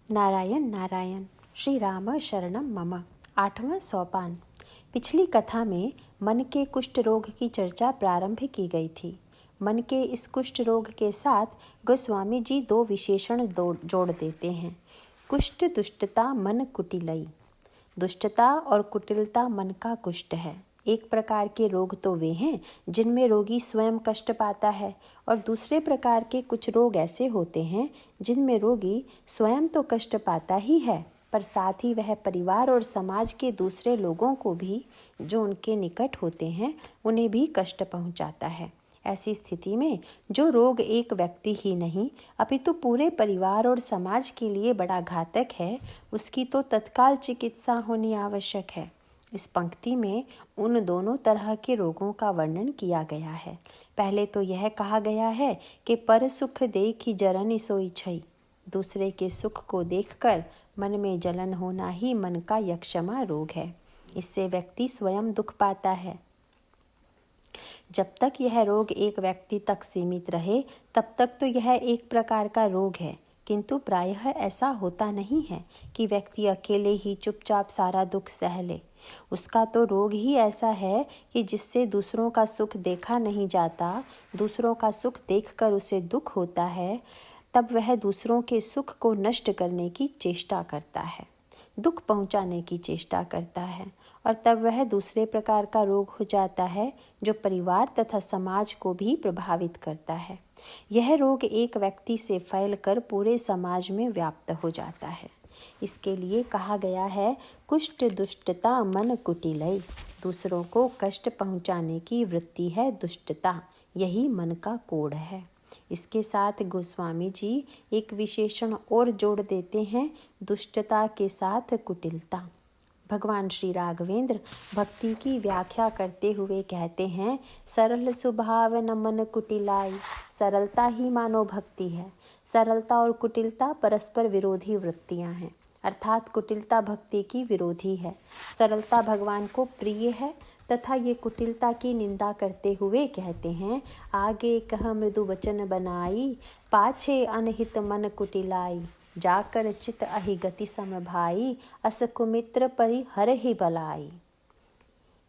नारायण नारायण श्री राम शरणम मम। 8वां सोपान। पिछली कथा में मन के कुष्ठ रोग की चर्चा प्रारंभ की गई थी। मन के इस कुष्ठ रोग के साथ गोस्वामी जी दो विशेषण जोड़ देते हैं। कुष्ठ दुष्टता मन कुटिलई। दुष्टता और कुटिलता मन का कुष्ठ है। एक प्रकार के रोग तो वे हैं जिनमें रोगी स्वयं कष्ट पाता है, और दूसरे प्रकार के कुछ रोग ऐसे होते हैं जिनमें रोगी स्वयं तो कष्ट पाता ही है, पर साथ ही वह परिवार और समाज के दूसरे लोगों को भी, जो उनके निकट होते हैं, उन्हें भी कष्ट पहुंचाता है। ऐसी स्थिति में जो रोग एक व्यक्ति ही नहीं अपितु पूरे परिवार और समाज के लिए बड़ा घातक है, उसकी तो तत्काल चिकित्सा होनी आवश्यक है। इस पंक्ति में उन दोनों तरह के रोगों का वर्णन किया गया है। पहले तो यह कहा गया है कि पर सुख देखि जरनि सोई छई। दूसरे के सुख को देखकर मन में जलन होना ही मन का यक्षमा रोग है। इससे व्यक्ति स्वयं दुख पाता है। जब तक यह रोग एक व्यक्ति तक सीमित रहे तब तक तो यह एक प्रकार का रोग है, किंतु प्रायः ऐसा होता नहीं है कि व्यक्ति अकेले ही चुपचाप सारा दुख सह ले। उसका तो रोग ही ऐसा है कि जिससे दूसरों का सुख देखा नहीं जाता, दूसरों का सुख देखकर उसे दुख होता है, तब वह दूसरों के सुख को नष्ट करने की चेष्टा करता है, दुख पहुंचाने की चेष्टा करता है, और तब वह दूसरे प्रकार का रोग हो जाता है जो परिवार तथा समाज को भी प्रभावित करता है। यह रोग एक व्यक्ति से फैलकर पूरे समाज में व्याप्त हो जाता है। इसके लिए कहा गया है कुष्ठ दुष्टता मन कुटिलई। दूसरों को कष्ट पहुंचाने की वृत्ति है दुष्टता, यही मन का कोढ़ है। इसके साथ गोस्वामी जी एक विशेषण और जोड़ देते हैं, दुष्टता के साथ कुटिलता। भगवान श्री राघवेंद्र भक्ति की व्याख्या करते हुए कहते हैं, सरल स्वभाव न मन कुटिलाई। सरलता ही मानो भक्ति है। सरलता और कुटिलता परस्पर विरोधी वृत्तियां हैं, अर्थात कुटिलता भक्ति की विरोधी है। सरलता भगवान को प्रिय है तथा ये कुटिलता की निंदा करते हुए कहते हैं, आगे कह मृदु वचन बनाई, पाछे अनहित मन कुटिलाई। जाकर चित अहि गति सम भाई, अस कुमित्र परि हर ही बलाई।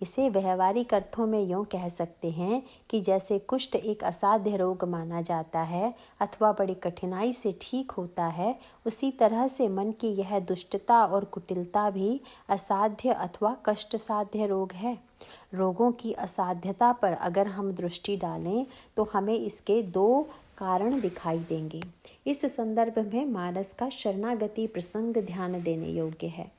इसे व्यवहारिक अर्थों में यूँ कह सकते हैं कि जैसे कुष्ठ एक असाध्य रोग माना जाता है अथवा बड़ी कठिनाई से ठीक होता है, उसी तरह से मन की यह दुष्टता और कुटिलता भी असाध्य अथवा कष्ट साध्य रोग है। रोगों की असाध्यता पर अगर हम दृष्टि डालें तो हमें इसके दो कारण दिखाई देंगे। इस संदर्भ में मानस का शरणागति प्रसंग ध्यान देने योग्य है।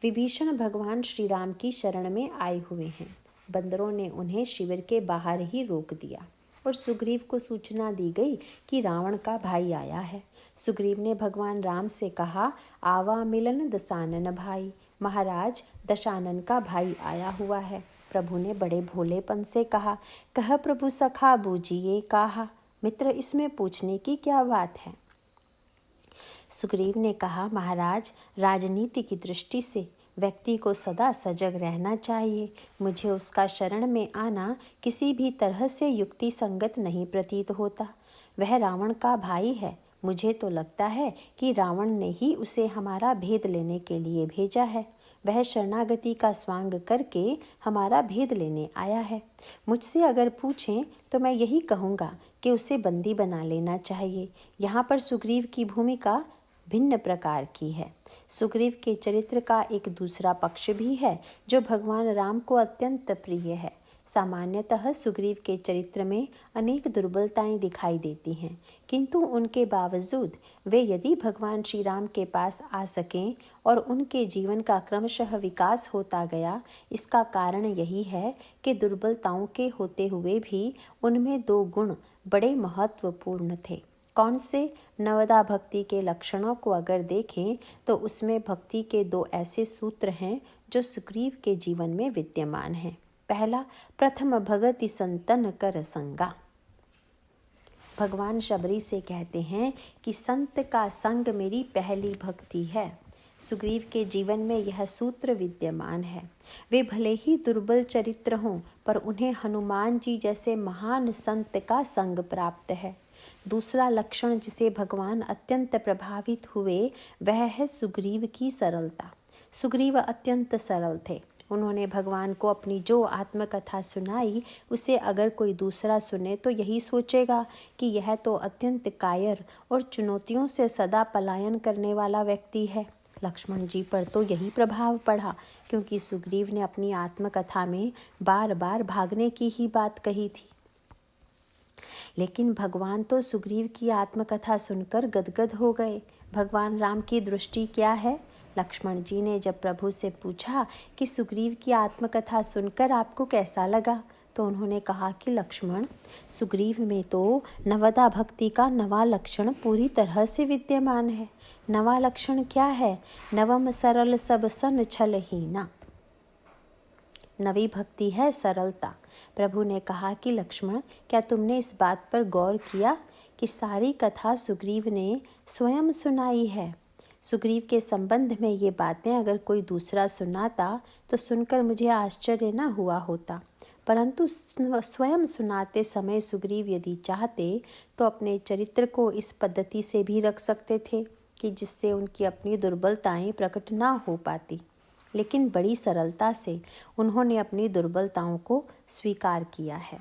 विभीषण भगवान श्री राम की शरण में आए हुए हैं। बंदरों ने उन्हें शिविर के बाहर ही रोक दिया और सुग्रीव को सूचना दी गई कि रावण का भाई आया है। सुग्रीव ने भगवान राम से कहा, आवा मिलन दशानन भाई। महाराज, दशानन का भाई आया हुआ है। प्रभु ने बड़े भोलेपन से कहा, कह प्रभु सखा बूझिए कहा। मित्र, इसमें पूछने की क्या बात है? सुग्रीव ने कहा, महाराज, राजनीति की दृष्टि से व्यक्ति को सदा सजग रहना चाहिए। मुझे उसका शरण में आना किसी भी तरह से युक्ति संगत नहीं प्रतीत होता। वह रावण का भाई है। मुझे तो लगता है कि रावण ने ही उसे हमारा भेद लेने के लिए भेजा है। वह शरणागति का स्वांग करके हमारा भेद लेने आया है। मुझसे अगर पूछें तो मैं यही कहूँगा कि उसे बंदी बना लेना चाहिए। यहाँ पर सुग्रीव की भूमिका भिन्न प्रकार की है। सुग्रीव के चरित्र का एक दूसरा पक्ष भी है जो भगवान राम को अत्यंत प्रिय है। सामान्यतः सुग्रीव के चरित्र में अनेक दुर्बलताएं दिखाई देती हैं, किंतु उनके बावजूद वे यदि भगवान श्री राम के पास आ सकें और उनके जीवन का क्रमशः विकास होता गया, इसका कारण यही है कि दुर्बलताओं के होते हुए भी उनमें दो गुण बड़े महत्वपूर्ण थे। कौन से? नवदा भक्ति के लक्षणों को अगर देखें तो उसमें भक्ति के दो ऐसे सूत्र हैं जो सुग्रीव के जीवन में विद्यमान हैं। पहला, प्रथम भगति संतन कर संगा। भगवान शबरी से कहते हैं कि संत का संग मेरी पहली भक्ति है। सुग्रीव के जीवन में यह सूत्र विद्यमान है। वे भले ही दुर्बल चरित्र हों, पर उन्हें हनुमान जी जैसे महान संत का संग प्राप्त है। दूसरा लक्षण जिसे भगवान अत्यंत प्रभावित हुए वह है सुग्रीव की सरलता। सुग्रीव अत्यंत सरल थे। उन्होंने भगवान को अपनी जो आत्मकथा सुनाई उसे अगर कोई दूसरा सुने तो यही सोचेगा कि यह तो अत्यंत कायर और चुनौतियों से सदा पलायन करने वाला व्यक्ति है। लक्ष्मण जी पर तो यही प्रभाव पड़ा, क्योंकि सुग्रीव ने अपनी आत्मकथा में बार बार भागने की ही बात कही थी। लेकिन भगवान तो सुग्रीव की आत्मकथा सुनकर गदगद हो गए। भगवान राम की दृष्टि क्या है? लक्ष्मण जी ने जब प्रभु से पूछा कि सुग्रीव की आत्मकथा सुनकर आपको कैसा लगा, तो उन्होंने कहा कि लक्ष्मण, सुग्रीव में तो नवदा भक्ति का नवा लक्षण पूरी तरह से विद्यमान है। नवा लक्षण क्या है? नवम सरल सब सन छल हीना। नवी भक्ति है सरलता। प्रभु ने कहा कि लक्ष्मण, क्या तुमने इस बात पर गौर किया कि सारी कथा सुग्रीव ने स्वयं सुनाई है? सुग्रीव के संबंध में ये बातें अगर कोई दूसरा सुनाता तो सुनकर मुझे आश्चर्य न हुआ होता, परंतु स्वयं सुनाते समय सुग्रीव यदि चाहते तो अपने चरित्र को इस पद्धति से भी रख सकते थे कि जिससे उनकी अपनी दुर्बलताएं प्रकट ना हो पाती, लेकिन बड़ी सरलता से उन्होंने अपनी दुर्बलताओं को स्वीकार किया है।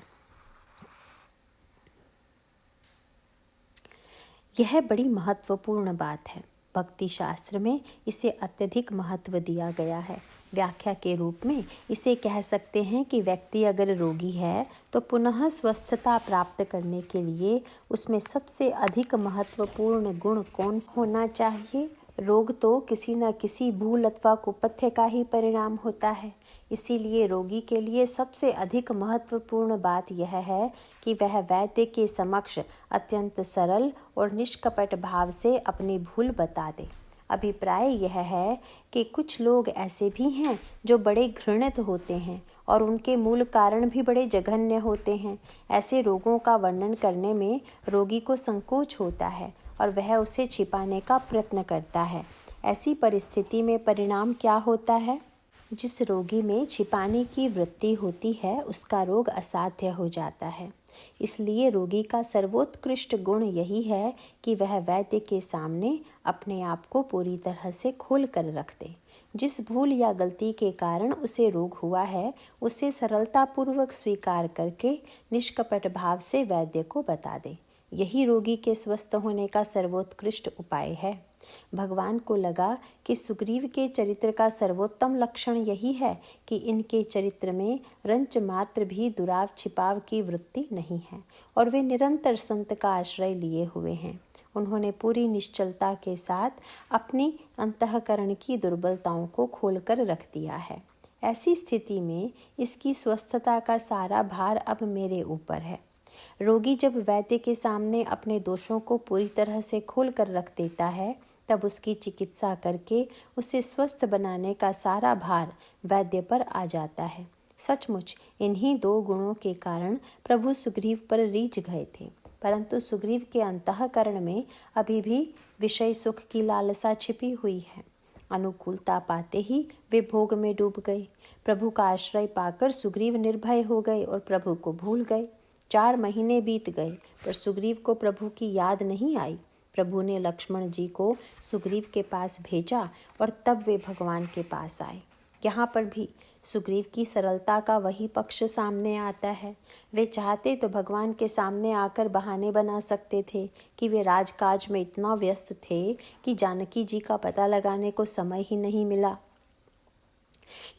यह बड़ी महत्वपूर्ण बात है। भक्ति शास्त्र में इसे अत्यधिक महत्व दिया गया है। व्याख्या के रूप में इसे कह सकते हैं कि व्यक्ति अगर रोगी है तो पुनः स्वस्थता प्राप्त करने के लिए उसमें सबसे अधिक महत्वपूर्ण गुण कौन होना चाहिए? रोग तो किसी न किसी भूल अथवा कुपथ्य का ही परिणाम होता है। इसीलिए रोगी के लिए सबसे अधिक महत्वपूर्ण बात यह है कि वह वैद्य के समक्ष अत्यंत सरल और निष्कपट भाव से अपनी भूल बता दे। अभिप्राय यह है कि कुछ लोग ऐसे भी हैं जो बड़े घृणित होते हैं और उनके मूल कारण भी बड़े जघन्य होते हैं। ऐसे रोगों का वर्णन करने में रोगी को संकोच होता है और वह उसे छिपाने का प्रयत्न करता है। ऐसी परिस्थिति में परिणाम क्या होता है? जिस रोगी में छिपाने की वृत्ति होती है उसका रोग असाध्य हो जाता है। इसलिए रोगी का सर्वोत्कृष्ट गुण यही है कि वह वैद्य के सामने अपने आप को पूरी तरह से खोल कर रख दे। जिस भूल या गलती के कारण उसे रोग हुआ है उसे सरलतापूर्वक स्वीकार करके निष्कपट भाव से वैद्य को बता दे। यही रोगी के स्वस्थ होने का सर्वोत्कृष्ट उपाय है। भगवान को लगा कि सुग्रीव के चरित्र का सर्वोत्तम लक्षण यही है कि इनके चरित्र में रंच मात्र भी दुराव छिपाव की वृत्ति नहीं है और वे निरंतर संत का आश्रय लिए हुए हैं। उन्होंने पूरी निश्चलता के साथ अपनी अंतःकरण की दुर्बलताओं को खोलकर रख दिया है। ऐसी स्थिति में इसकी स्वस्थता का सारा भार अब मेरे ऊपर है। रोगी जब वैद्य के सामने अपने दोषों को पूरी तरह से खोल कर रख देता है तब उसकी चिकित्सा करके उसे स्वस्थ बनाने का सारा भार वैद्य पर आ जाता है। सचमुच इन्हीं दो गुणों के कारण प्रभु सुग्रीव पर रीझ गए थे, परंतु सुग्रीव के अंतःकरण में अभी भी विषय सुख की लालसा छिपी हुई है। अनुकूलता पाते ही वे भोग में डूब गए। प्रभु का आश्रय पाकर सुग्रीव निर्भय हो गए और प्रभु को भूल गए। 4 महीने बीत गए पर सुग्रीव को प्रभु की याद नहीं आई। प्रभु ने लक्ष्मण जी को सुग्रीव के पास भेजा और तब वे भगवान के पास आए। यहाँ पर भी सुग्रीव की सरलता का वही पक्ष सामने आता है। वे चाहते तो भगवान के सामने आकर बहाने बना सकते थे कि वे राजकाज में इतना व्यस्त थे कि जानकी जी का पता लगाने को समय ही नहीं मिला,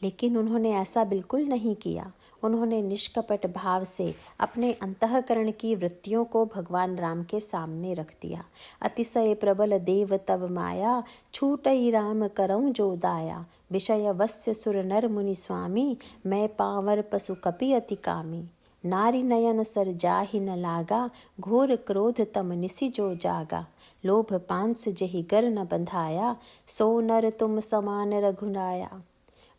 लेकिन उन्होंने ऐसा बिल्कुल नहीं किया। उन्होंने निष्कपट भाव से अपने अंतःकरण की वृत्तियों को भगवान राम के सामने रख दिया। अतिशय प्रबल देव तब माया, छूटई राम करऊं जो दाया। विषय वस्य सुर नर मुनि स्वामी, मैं पावर पशु कपि अति कामी। नारी नयन सर जाहि न लागा, घोर क्रोध तम निसि जो जागा। लोभ पांस जहि गर न बंधाया, सो नर तुम समान रघुनाया।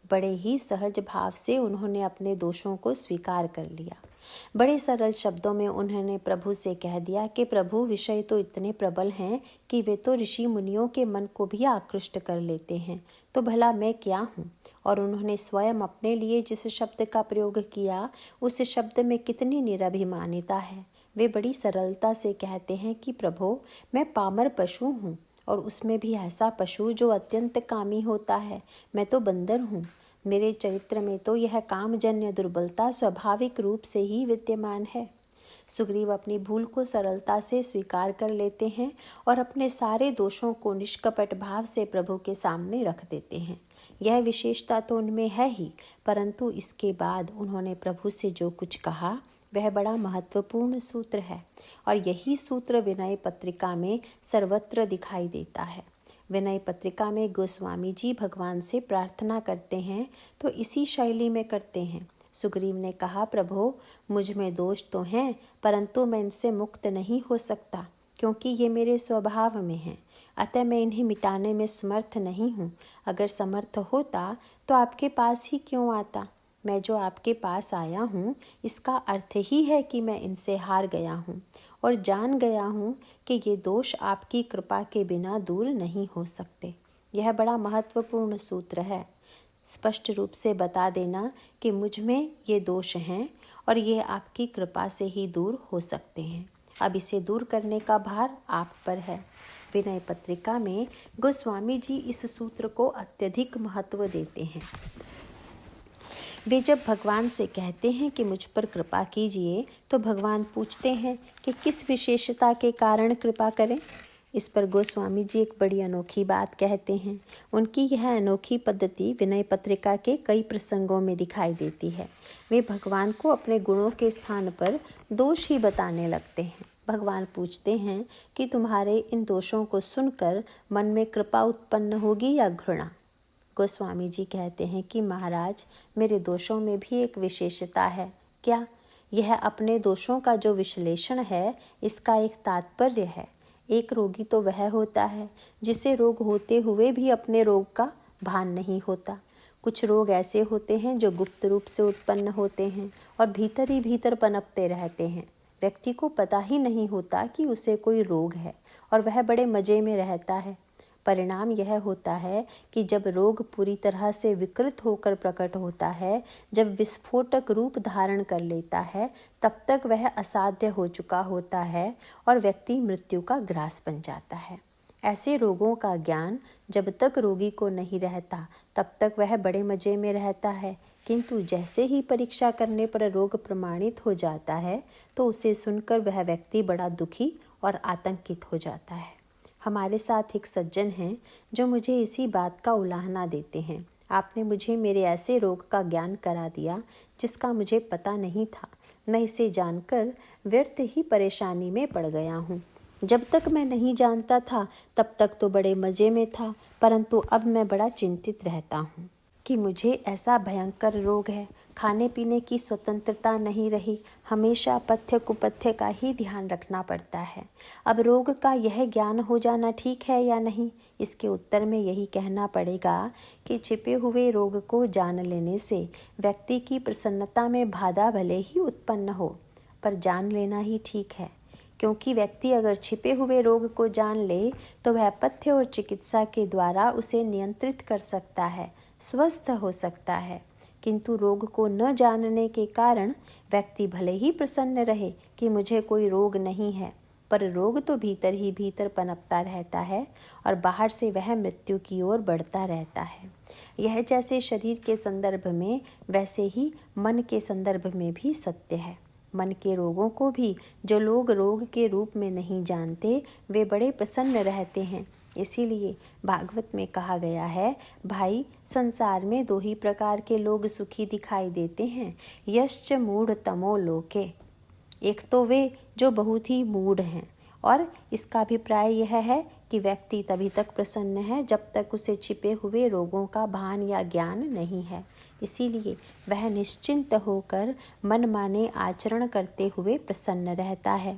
बड़े ही सहज भाव से उन्होंने अपने दोषों को स्वीकार कर लिया। बड़े सरल शब्दों में उन्होंने प्रभु से कह दिया कि प्रभु, विषय तो इतने प्रबल हैं कि वे तो ऋषि मुनियों के मन को भी आकृष्ट कर लेते हैं, तो भला मैं क्या हूँ। और उन्होंने स्वयं अपने लिए जिस शब्द का प्रयोग किया उस शब्द में कितनी निरभिमानिता है। वे बड़ी सरलता से कहते हैं कि प्रभो, मैं पामर पशु हूँ, और उसमें भी ऐसा पशु जो अत्यंत कामी होता है। मैं तो बंदर हूँ। मेरे चरित्र में तो यह कामजन्य दुर्बलता स्वाभाविक रूप से ही विद्यमान है। सुग्रीव अपनी भूल को सरलता से स्वीकार कर लेते हैं और अपने सारे दोषों को निष्कपट भाव से प्रभु के सामने रख देते हैं। यह विशेषता तो उनमें है ही, परंतु इसके बाद उन्होंने प्रभु से जो कुछ कहा वह बड़ा महत्वपूर्ण सूत्र है, और यही सूत्र विनय पत्रिका में सर्वत्र दिखाई देता है। विनय पत्रिका में गोस्वामी जी भगवान से प्रार्थना करते हैं तो इसी शैली में करते हैं। सुग्रीव ने कहा, प्रभो, मुझ में दोष तो हैं, परंतु मैं इनसे मुक्त नहीं हो सकता, क्योंकि ये मेरे स्वभाव में हैं। अतः मैं इन्हें मिटाने में समर्थ नहीं हूँ। अगर समर्थ होता तो आपके पास ही क्यों आता। मैं जो आपके पास आया हूँ, इसका अर्थ ही है कि मैं इनसे हार गया हूँ और जान गया हूँ कि ये दोष आपकी कृपा के बिना दूर नहीं हो सकते। यह बड़ा महत्वपूर्ण सूत्र है। स्पष्ट रूप से बता देना कि मुझ में ये दोष हैं और ये आपकी कृपा से ही दूर हो सकते हैं। अब इसे दूर करने का भार आप पर है। विनय पत्रिका में गोस्वामी जी इस सूत्र को अत्यधिक महत्व देते हैं। वे जब भगवान से कहते हैं कि मुझ पर कृपा कीजिए, तो भगवान पूछते हैं कि किस विशेषता के कारण कृपा करें। इस पर गोस्वामी जी एक बड़ी अनोखी बात कहते हैं। उनकी यह अनोखी पद्धति विनय पत्रिका के कई प्रसंगों में दिखाई देती है। वे भगवान को अपने गुणों के स्थान पर दोष ही बताने लगते हैं। भगवान पूछते हैं कि तुम्हारे इन दोषों को सुनकर मन में कृपा उत्पन्न होगी या घृणा। गोस्वामी जी कहते हैं कि महाराज, मेरे दोषों में भी एक विशेषता है। क्या? यह अपने दोषों का जो विश्लेषण है, इसका एक तात्पर्य है। एक रोगी तो वह होता है जिसे रोग होते हुए भी अपने रोग का भान नहीं होता। कुछ रोग ऐसे होते हैं जो गुप्त रूप से उत्पन्न होते हैं और भीतर ही भीतर पनपते रहते हैं। व्यक्ति को पता ही नहीं होता कि उसे कोई रोग है और वह बड़े मज़े में रहता है। परिणाम यह होता है कि जब रोग पूरी तरह से विकृत होकर प्रकट होता है, जब विस्फोटक रूप धारण कर लेता है, तब तक वह असाध्य हो चुका होता है और व्यक्ति मृत्यु का ग्रास बन जाता है। ऐसे रोगों का ज्ञान जब तक रोगी को नहीं रहता, तब तक वह बड़े मज़े में रहता है, किंतु जैसे ही परीक्षा करने पर रोग प्रमाणित हो जाता है, तो उसे सुनकर वह व्यक्ति बड़ा दुखी और आतंकित हो जाता है। हमारे साथ एक सज्जन हैं जो मुझे इसी बात का उलाहना देते हैं। आपने मुझे मेरे ऐसे रोग का ज्ञान करा दिया जिसका मुझे पता नहीं था। मैं इसे जानकर व्यर्थ ही परेशानी में पड़ गया हूँ। जब तक मैं नहीं जानता था तब तक तो बड़े मज़े में था, परंतु अब मैं बड़ा चिंतित रहता हूँ कि मुझे ऐसा भयंकर रोग है। खाने पीने की स्वतंत्रता नहीं रही, हमेशा पथ्य कुपथ्य का ही ध्यान रखना पड़ता है। अब रोग का यह ज्ञान हो जाना ठीक है या नहीं? इसके उत्तर में यही कहना पड़ेगा कि छिपे हुए रोग को जान लेने से व्यक्ति की प्रसन्नता में बाधा भले ही उत्पन्न हो, पर जान लेना ही ठीक है। क्योंकि व्यक्ति अगर छिपे हुए रोग को जान ले तो वह पथ्य और चिकित्सा के द्वारा उसे नियंत्रित कर सकता है, स्वस्थ हो सकता है। किंतु रोग को न जानने के कारण व्यक्ति भले ही प्रसन्न रहे कि मुझे कोई रोग नहीं है, पर रोग तो भीतर ही भीतर पनपता रहता है और बाहर से वह मृत्यु की ओर बढ़ता रहता है। यह जैसे शरीर के संदर्भ में, वैसे ही मन के संदर्भ में भी सत्य है। मन के रोगों को भी जो लोग रोग के रूप में नहीं जानते, वे बड़े प्रसन्न रहते हैं। इसीलिए भागवत में कहा गया है, भाई, संसार में दो ही प्रकार के लोग सुखी दिखाई देते हैं, यश्च मूढ़ तमो लोके। एक तो वे जो बहुत ही मूढ़ हैं, और इसका अभिप्राय यह है कि व्यक्ति तभी तक प्रसन्न है जब तक उसे छिपे हुए रोगों का भान या ज्ञान नहीं है। इसीलिए वह निश्चिंत होकर मनमाने आचरण करते हुए प्रसन्न रहता है।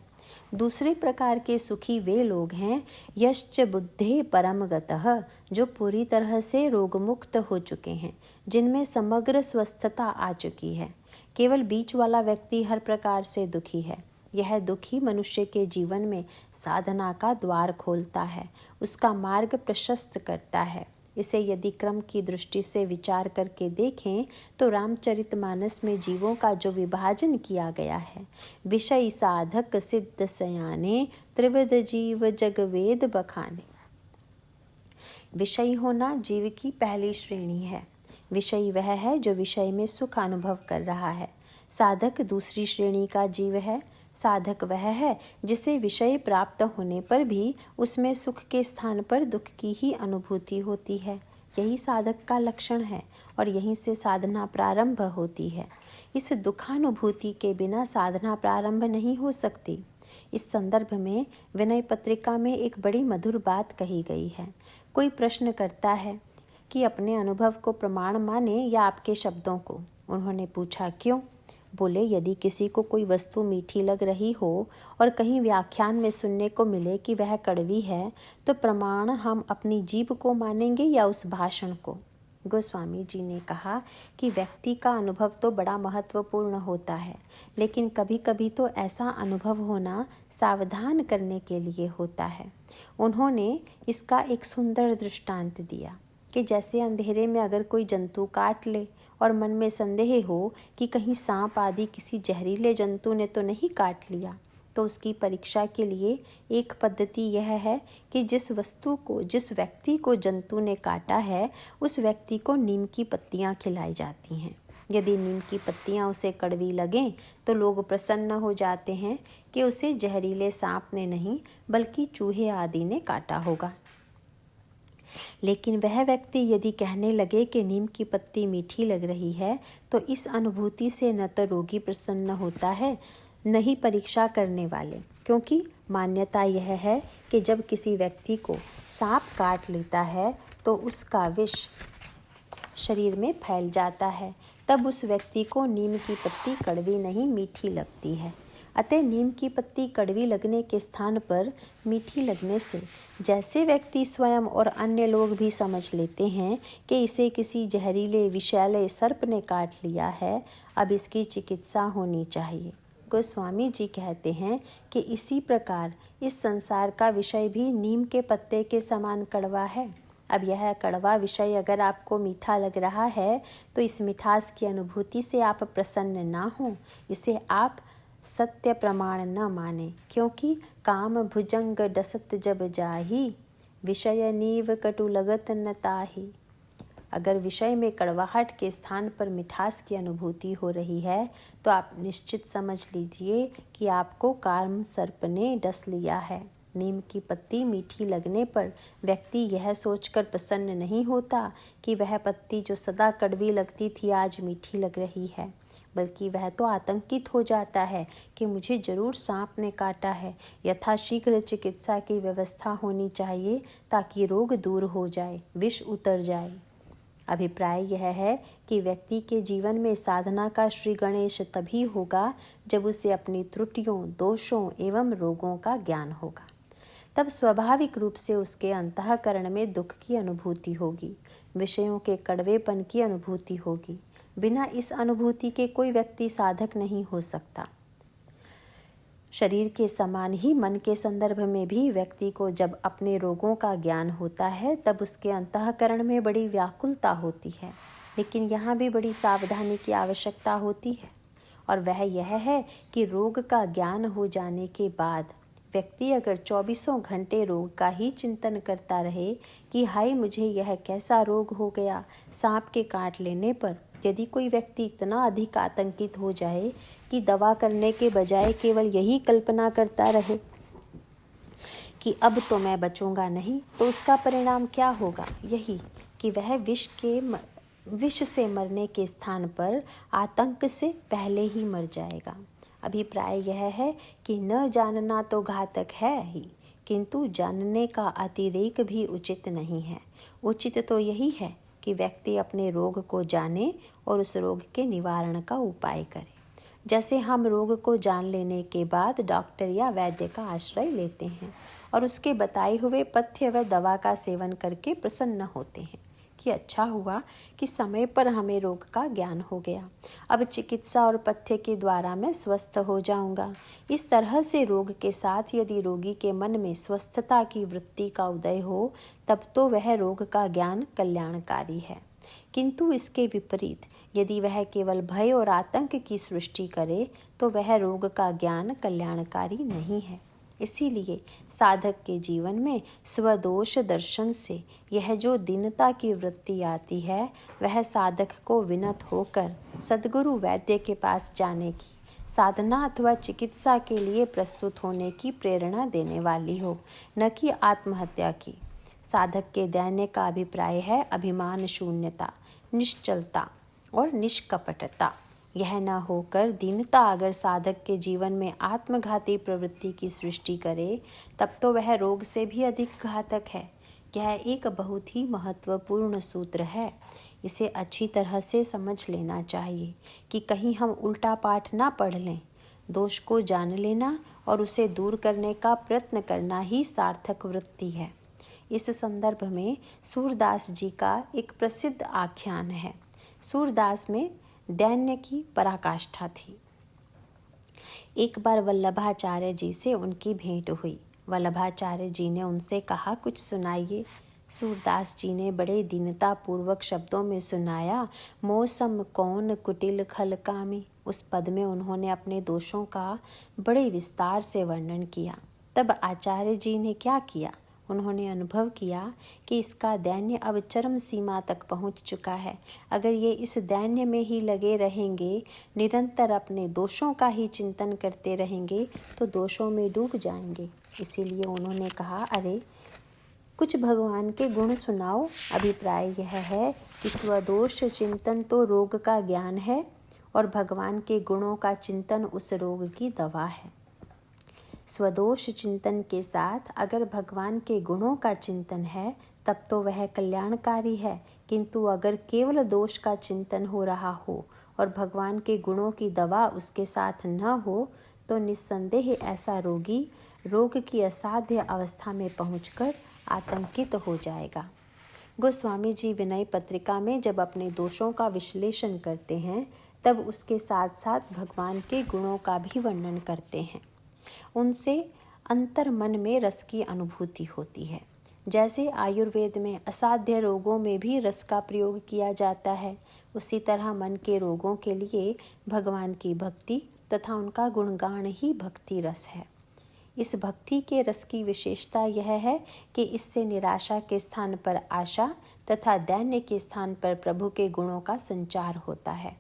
दूसरे प्रकार के सुखी वे लोग हैं, यश्च बुद्धे परम गतः, जो पूरी तरह से रोगमुक्त हो चुके हैं, जिनमें समग्र स्वस्थता आ चुकी है। केवल बीच वाला व्यक्ति हर प्रकार से दुखी है। यह दुखी मनुष्य के जीवन में साधना का द्वार खोलता है, उसका मार्ग प्रशस्त करता है। इसे यदि क्रम की दृष्टि से विचार करके देखें तो रामचरितमानस में जीवों का जो विभाजन किया गया है, विषय साधक सिद्ध सयाने त्रिविध जीव जग वेद बखाने। विषयी होना जीव की पहली श्रेणी है। विषयी वह है जो विषय में सुख अनुभव कर रहा है। साधक दूसरी श्रेणी का जीव है। साधक वह है जिसे विषय प्राप्त होने पर भी उसमें सुख के स्थान पर दुख की ही अनुभूति होती है। यही साधक का लक्षण है और यहीं से साधना प्रारंभ होती है। इस दुखानुभूति के बिना साधना प्रारंभ नहीं हो सकती। इस संदर्भ में विनय पत्रिका में एक बड़ी मधुर बात कही गई है। कोई प्रश्न करता है कि अपने अनुभव को प्रमाण माने या आपके शब्दों को। उन्होंने पूछा क्यों? बोले, यदि किसी को कोई वस्तु मीठी लग रही हो और कहीं व्याख्यान में सुनने को मिले कि वह कड़वी है, तो प्रमाण हम अपनी जीभ को मानेंगे या उस भाषण को? गोस्वामी जी ने कहा कि व्यक्ति का अनुभव तो बड़ा महत्वपूर्ण होता है, लेकिन कभी कभी तो ऐसा अनुभव होना सावधान करने के लिए होता है। उन्होंने इसका एक सुंदर दृष्टांत दिया कि जैसे अंधेरे में अगर कोई जंतु काट ले और मन में संदेह हो कि कहीं सांप आदि किसी जहरीले जंतु ने तो नहीं काट लिया, तो उसकी परीक्षा के लिए एक पद्धति यह है कि जिस व्यक्ति को जंतु ने काटा है, उस व्यक्ति को नीम की पत्तियां खिलाई जाती हैं। यदि नीम की पत्तियां उसे कड़वी लगें तो लोग प्रसन्न हो जाते हैं कि उसे जहरीले सांप ने नहीं बल्कि चूहे आदि ने काटा होगा। लेकिन वह व्यक्ति यदि कहने लगे कि नीम की पत्ती मीठी लग रही है, तो इस अनुभूति से न तो रोगी प्रसन्न होता है न ही परीक्षा करने वाले, क्योंकि मान्यता यह है कि जब किसी व्यक्ति को सांप काट लेता है तो उसका विष शरीर में फैल जाता है, तब उस व्यक्ति को नीम की पत्ती कड़वी नहीं मीठी लगती है। अतः नीम की पत्ती कड़वी लगने के स्थान पर मीठी लगने से जैसे व्यक्ति स्वयं और अन्य लोग भी समझ लेते हैं कि इसे किसी जहरीले विषैले सर्प ने काट लिया है, अब इसकी चिकित्सा होनी चाहिए। गोस्वामी जी कहते हैं कि इसी प्रकार इस संसार का विषय भी नीम के पत्ते के समान कड़वा है। अब यह कड़वा विषय अगर आपको मीठा लग रहा है तो इस मिठास की अनुभूति से आप प्रसन्न ना हो, इसे आप सत्य प्रमाण न माने, क्योंकि काम भुजंग डसत जब जाही, विषय नीव कटु लगत न ताही। अगर विषय में कड़वाहट के स्थान पर मिठास की अनुभूति हो रही है तो आप निश्चित समझ लीजिए कि आपको काम सर्प ने डस लिया है। नीम की पत्ती मीठी लगने पर व्यक्ति यह सोचकर प्रसन्न नहीं होता कि वह पत्ती जो सदा कड़वी लगती थी आज मीठी लग रही है, बल्कि वह तो आतंकित हो जाता है कि मुझे जरूर सांप ने काटा है, यथाशीघ्र चिकित्सा की व्यवस्था होनी चाहिए ताकि रोग दूर हो जाए, विष उतर जाए। अभिप्राय यह है कि व्यक्ति के जीवन में साधना का श्री गणेश तभी होगा जब उसे अपनी त्रुटियों, दोषों एवं रोगों का ज्ञान होगा। तब स्वाभाविक रूप से उसके अंतःकरण में दुख की अनुभूति होगी, विषयों के कड़वेपन की अनुभूति होगी। बिना इस अनुभूति के कोई व्यक्ति साधक नहीं हो सकता। शरीर के समान ही मन के संदर्भ में भी व्यक्ति को जब अपने रोगों का ज्ञान होता है तब उसके अंतःकरण में बड़ी व्याकुलता होती है, लेकिन यहाँ भी बड़ी सावधानी की आवश्यकता होती है, और वह यह है कि रोग का ज्ञान हो जाने के बाद व्यक्ति अगर 24 घंटे रोग का ही चिंतन करता रहे कि हाय मुझे यह कैसा रोग हो गया सांप के काट लेने पर, यदि कोई व्यक्ति इतना अधिक आतंकित हो जाए कि दवा करने के बजाय केवल यही कल्पना करता रहे कि अब तो मैं बचूंगा नहीं, तो उसका परिणाम क्या होगा? यही कि वह विष से मरने के स्थान पर आतंक से पहले ही मर जाएगा। अभिप्राय यह है कि न जानना तो घातक है ही, किंतु जानने का अतिरेक भी उचित नहीं है। उचित तो यही है कि व्यक्ति अपने रोग को जाने और उस रोग के निवारण का उपाय करे। जैसे हम रोग को जान लेने के बाद डॉक्टर या वैद्य का आश्रय लेते हैं और उसके बताए हुए पथ्य व दवा का सेवन करके प्रसन्न होते हैं, कि अच्छा हुआ कि समय पर हमें रोग का ज्ञान हो गया। अब चिकित्सा और पथ्य के द्वारा मैं स्वस्थ हो जाऊंगा। इस तरह से रोग के साथ यदि रोगी के मन में स्वस्थता की वृत्ति का उदय हो, तब तो वह रोग का ज्ञान कल्याणकारी है। किंतु इसके विपरीत यदि वह केवल भय और आतंक की सृष्टि करे, तो वह रोग का ज्ञान कल्याणकारी नहीं है। इसीलिए साधक के जीवन में स्वदोष दर्शन से यह जो दीनता की वृत्ति आती है, वह साधक को विनत होकर सद्गुरु वैद्य के पास जाने की, साधना अथवा चिकित्सा के लिए प्रस्तुत होने की प्रेरणा देने वाली हो, न कि आत्महत्या की। साधक के दैन्य का अभिप्राय है अभिमान शून्यता, निश्चलता और निष्कपटता। यह न होकर दीनता अगर साधक के जीवन में आत्मघाती प्रवृत्ति की सृष्टि करे, तब तो वह रोग से भी अधिक घातक है। यह एक बहुत ही महत्वपूर्ण सूत्र है। इसे अच्छी तरह से समझ लेना चाहिए कि कहीं हम उल्टा पाठ ना पढ़ लें। दोष को जान लेना और उसे दूर करने का प्रयत्न करना ही सार्थक वृत्ति है। इस संदर्भ में सूरदास जी का एक प्रसिद्ध आख्यान है। सूरदास में दैन्य की पराकाष्ठा थी। एक बार वल्लभाचार्य जी से उनकी भेंट हुई। वल्लभाचार्य जी ने उनसे कहा, कुछ सुनाइए। सूरदास जी ने बड़े दीनता पूर्वक शब्दों में सुनाया, मौसम कौन कुटिल खल कामी। उस पद में उन्होंने अपने दोषों का बड़े विस्तार से वर्णन किया। तब आचार्य जी ने क्या किया? उन्होंने अनुभव किया कि इसका दैन्य अब चरम सीमा तक पहुंच चुका है। अगर ये इस दैन्य में ही लगे रहेंगे, निरंतर अपने दोषों का ही चिंतन करते रहेंगे, तो दोषों में डूब जाएंगे। इसीलिए उन्होंने कहा, अरे कुछ भगवान के गुण सुनाओ। अभिप्राय यह है कि स्वदोष चिंतन तो रोग का ज्ञान है और भगवान के गुणों का चिंतन उस रोग की दवा है। स्वदोष चिंतन के साथ अगर भगवान के गुणों का चिंतन है, तब तो वह कल्याणकारी है। किंतु अगर केवल दोष का चिंतन हो रहा हो और भगवान के गुणों की दवा उसके साथ न हो, तो निस्संदेह ऐसा रोगी रोग की असाध्य अवस्था में पहुंचकर आतंकित हो जाएगा। गोस्वामी जी विनय पत्रिका में जब अपने दोषों का विश्लेषण करते हैं, तब उसके साथ साथ भगवान के गुणों का भी वर्णन करते हैं। उनसे अंतर मन में रस की अनुभूति होती है। जैसे आयुर्वेद में असाध्य रोगों में भी रस का प्रयोग किया जाता है, उसी तरह मन के रोगों के लिए भगवान की भक्ति तथा उनका गुणगान ही भक्ति रस है। इस भक्ति के रस की विशेषता यह है कि इससे निराशा के स्थान पर आशा तथा दैन्य के स्थान पर प्रभु के गुणों का संचार होता है।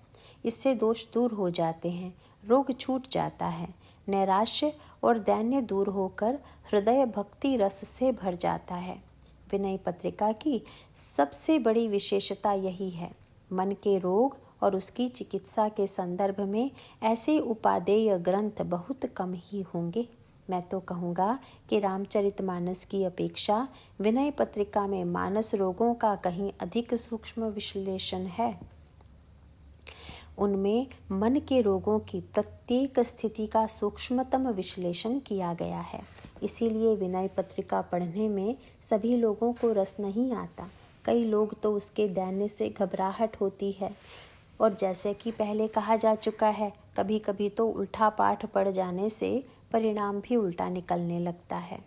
इससे दोष दूर हो जाते हैं, रोग छूट जाता है, नैराश्य और दैन्य दूर होकर हृदय भक्ति रस से भर जाता है। विनय पत्रिका की सबसे बड़ी विशेषता यही है। मन के रोग और उसकी चिकित्सा के संदर्भ में ऐसे उपादेय ग्रंथ बहुत कम ही होंगे। मैं तो कहूँगा कि रामचरितमानस की अपेक्षा विनय पत्रिका में मानस रोगों का कहीं अधिक सूक्ष्म विश्लेषण है। उनमें मन के रोगों की प्रत्येक स्थिति का सूक्ष्मतम विश्लेषण किया गया है। इसीलिए विनय पत्रिका पढ़ने में सभी लोगों को रस नहीं आता। कई लोग तो उसके दैन्य से घबराहट होती है, और जैसे कि पहले कहा जा चुका है, कभी कभी तो उल्टा पाठ पढ़ जाने से परिणाम भी उल्टा निकलने लगता है।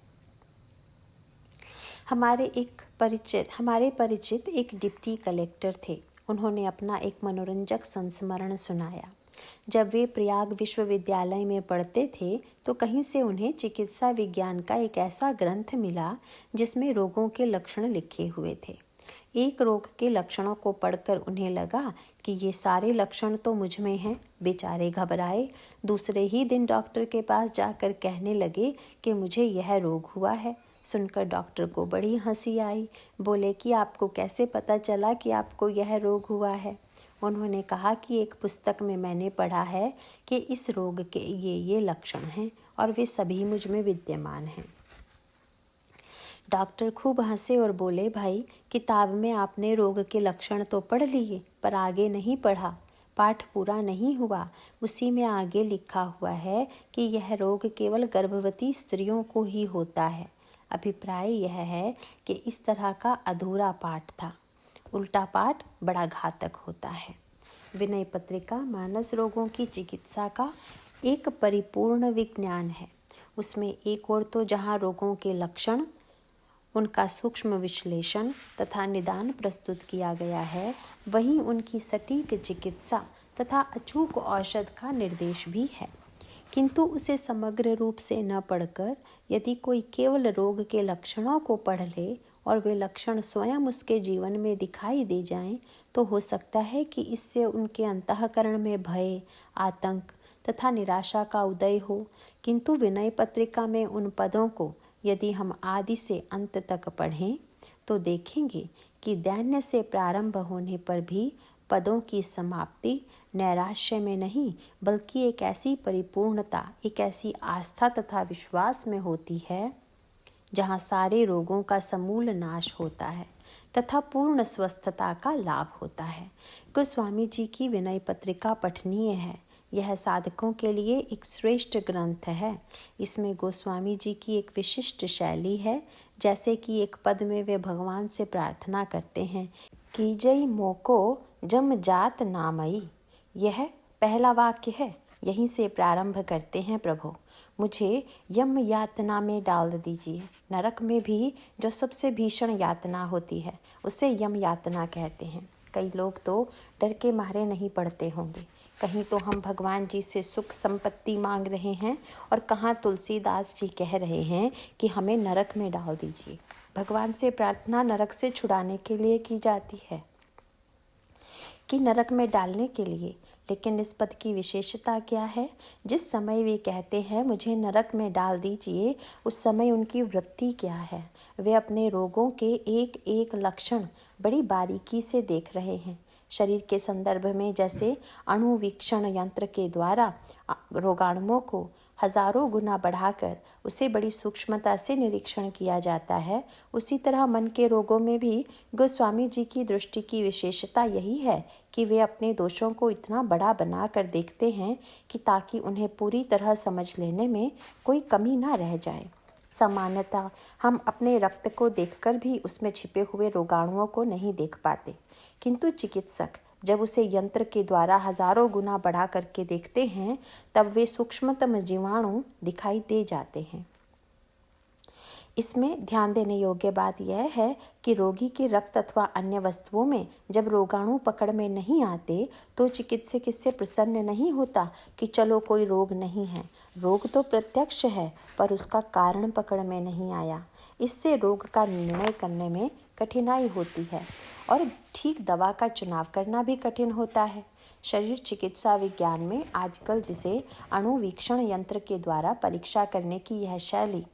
हमारे परिचित एक डिप्टी कलेक्टर थे। उन्होंने अपना एक मनोरंजक संस्मरण सुनाया। जब वे प्रयाग विश्वविद्यालय में पढ़ते थे, तो कहीं से उन्हें चिकित्सा विज्ञान का एक ऐसा ग्रंथ मिला जिसमें रोगों के लक्षण लिखे हुए थे। एक रोग के लक्षणों को पढ़कर उन्हें लगा कि ये सारे लक्षण तो मुझ में हैं। बेचारे घबराए। दूसरे ही दिन डॉक्टर के पास जाकर कहने लगे कि मुझे यह रोग हुआ है। सुनकर डॉक्टर को बड़ी हंसी आई। बोले कि आपको कैसे पता चला कि आपको यह रोग हुआ है? उन्होंने कहा कि एक पुस्तक में मैंने पढ़ा है कि इस रोग के ये लक्षण हैं और वे सभी मुझ में विद्यमान हैं। डॉक्टर खूब हंसे और बोले, भाई, किताब में आपने रोग के लक्षण तो पढ़ लिए, पर आगे नहीं पढ़ा। पाठ पूरा नहीं हुआ। उसी में आगे लिखा हुआ है कि यह रोग केवल गर्भवती स्त्रियों को ही होता है। अभिप्राय यह है कि इस तरह का अधूरा पाठ था। उल्टा पाठ बड़ा घातक होता है। विनय पत्रिका मानस रोगों की चिकित्सा का एक परिपूर्ण विज्ञान है। उसमें एक ओर तो जहाँ रोगों के लक्षण, उनका सूक्ष्म विश्लेषण तथा निदान प्रस्तुत किया गया है, वहीं उनकी सटीक चिकित्सा तथा अचूक औषध का निर्देश भी है। किंतु उसे समग्र रूप से न पढ़कर यदि कोई केवल रोग के लक्षणों को पढ़ ले और वे लक्षण स्वयं उसके जीवन में दिखाई दे जाएं, तो हो सकता है कि इससे उनके अंतःकरण में भय, आतंक तथा निराशा का उदय हो। किंतु विनय पत्रिका में उन पदों को यदि हम आदि से अंत तक पढ़ें तो देखेंगे कि दैन्य से प्रारंभ होने पर भी पदों की समाप्ति नैराश्य में नहीं बल्कि एक ऐसी परिपूर्णता, एक ऐसी आस्था तथा विश्वास में होती है जहाँ सारे रोगों का समूल नाश होता है तथा पूर्ण स्वस्थता का लाभ होता है। गोस्वामी जी की विनय पत्रिका पठनीय है। यह साधकों के लिए एक श्रेष्ठ ग्रंथ है। इसमें गोस्वामी जी की एक विशिष्ट शैली है। जैसे कि एक पद में वे भगवान से प्रार्थना करते हैं, कीजई मोको जम जात नामई। यह पहला वाक्य है। यहीं से प्रारंभ करते हैं, प्रभु मुझे यम यातना में डाल दीजिए। नरक में भी जो सबसे भीषण यातना होती है उसे यम यातना कहते हैं। कई लोग तो डर के मारे नहीं पढ़ते होंगे। कहीं तो हम भगवान जी से सुख संपत्ति मांग रहे हैं और कहाँ तुलसीदास जी कह रहे हैं कि हमें नरक में डाल दीजिए। भगवान से प्रार्थना नरक से छुड़ाने के लिए की जाती है कि नरक में डालने के लिए। लेकिन इस पद की विशेषता क्या है? जिस समय वे कहते हैं मुझे नरक में डाल दीजिए, उस समय उनकी वृत्ति क्या है? वे अपने रोगों के एक एक लक्षण बड़ी बारीकी से देख रहे हैं। शरीर के संदर्भ में जैसे अणुवीक्षण यंत्र के द्वारा रोगाणुओं को हजारों गुना बढ़ाकर उसे बड़ी सूक्ष्मता से निरीक्षण किया जाता है, उसी तरह मन के रोगों में भी गोस्वामी जी की दृष्टि की विशेषता यही है कि वे अपने दोषों को इतना बड़ा बनाकर देखते हैं कि ताकि उन्हें पूरी तरह समझ लेने में कोई कमी ना रह जाए। सामान्यतः हम अपने रक्त को देखकर भी उसमें छिपे हुए रोगाणुओं को नहीं देख पाते, किंतु चिकित्सक जब उसे यंत्र के द्वारा हजारों गुना बढ़ा करके देखते हैं तब वे सूक्ष्मतम जीवाणु दिखाई दे जाते हैं। इसमें ध्यान देने योग्य बात यह है कि रोगी के रक्त अथवा अन्य वस्तुओं में जब रोगाणु पकड़ में नहीं आते तो चिकित्सक इससे प्रसन्न नहीं होता कि चलो कोई रोग नहीं है। रोग तो प्रत्यक्ष है पर उसका कारण पकड़ में नहीं आया। इससे रोग का निर्णय करने में कठिनाई होती है और ठीक दवा का चुनाव करना भी कठिन होता है। शरीर चिकित्सा विज्ञान में आजकल जिसे अणुवीक्षण यंत्र के द्वारा परीक्षा करने की यह शैली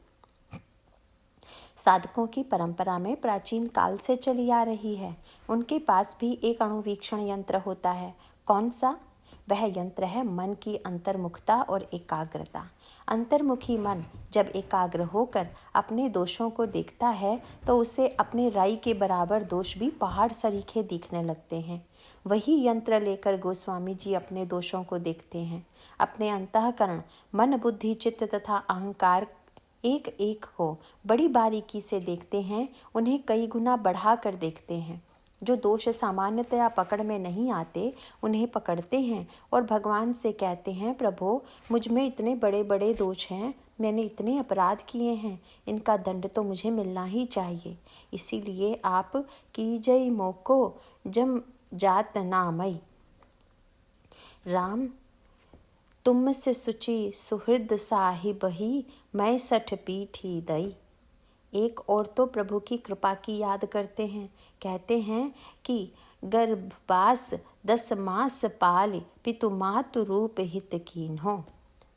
साधकों की परंपरा में प्राचीन काल से चली आ रही है। उनके पास भी एक अणुवीक्षण यंत्र होता है। कौन सा? वह यंत्र है मन की अंतर्मुखता और एकाग्रता। अंतर्मुखी मन जब एकाग्र होकर अपने दोषों को देखता है तो उसे अपने राई के बराबर दोष भी पहाड़ सरीखे दिखने लगते हैं। वही यंत्र लेकर गोस्वामी जी अपने दोषों को देखते हैं। अपने अंतःकरण, मन, बुद्धि, चित्त तथा अहंकार एक एक को बड़ी बारीकी से देखते हैं, उन्हें कई गुना बढ़ा कर देखते हैं। जो दोष सामान्यतया पकड़ में नहीं आते उन्हें पकड़ते हैं और भगवान से कहते हैं, प्रभु मुझ में इतने बड़े बड़े दोष हैं, मैंने इतने अपराध किए हैं, इनका दंड तो मुझे मिलना ही चाहिए। इसीलिए आप कीजई मोको जम जात नामई। राम तुमसे सुचि सुहृद साहिब ही, मैं सठ पीठी दई। एक और तो प्रभु की कृपा की याद करते हैं। कहते हैं कि गर्भवास 10 मास पाल, पितु मातु रूप हित कीन हो।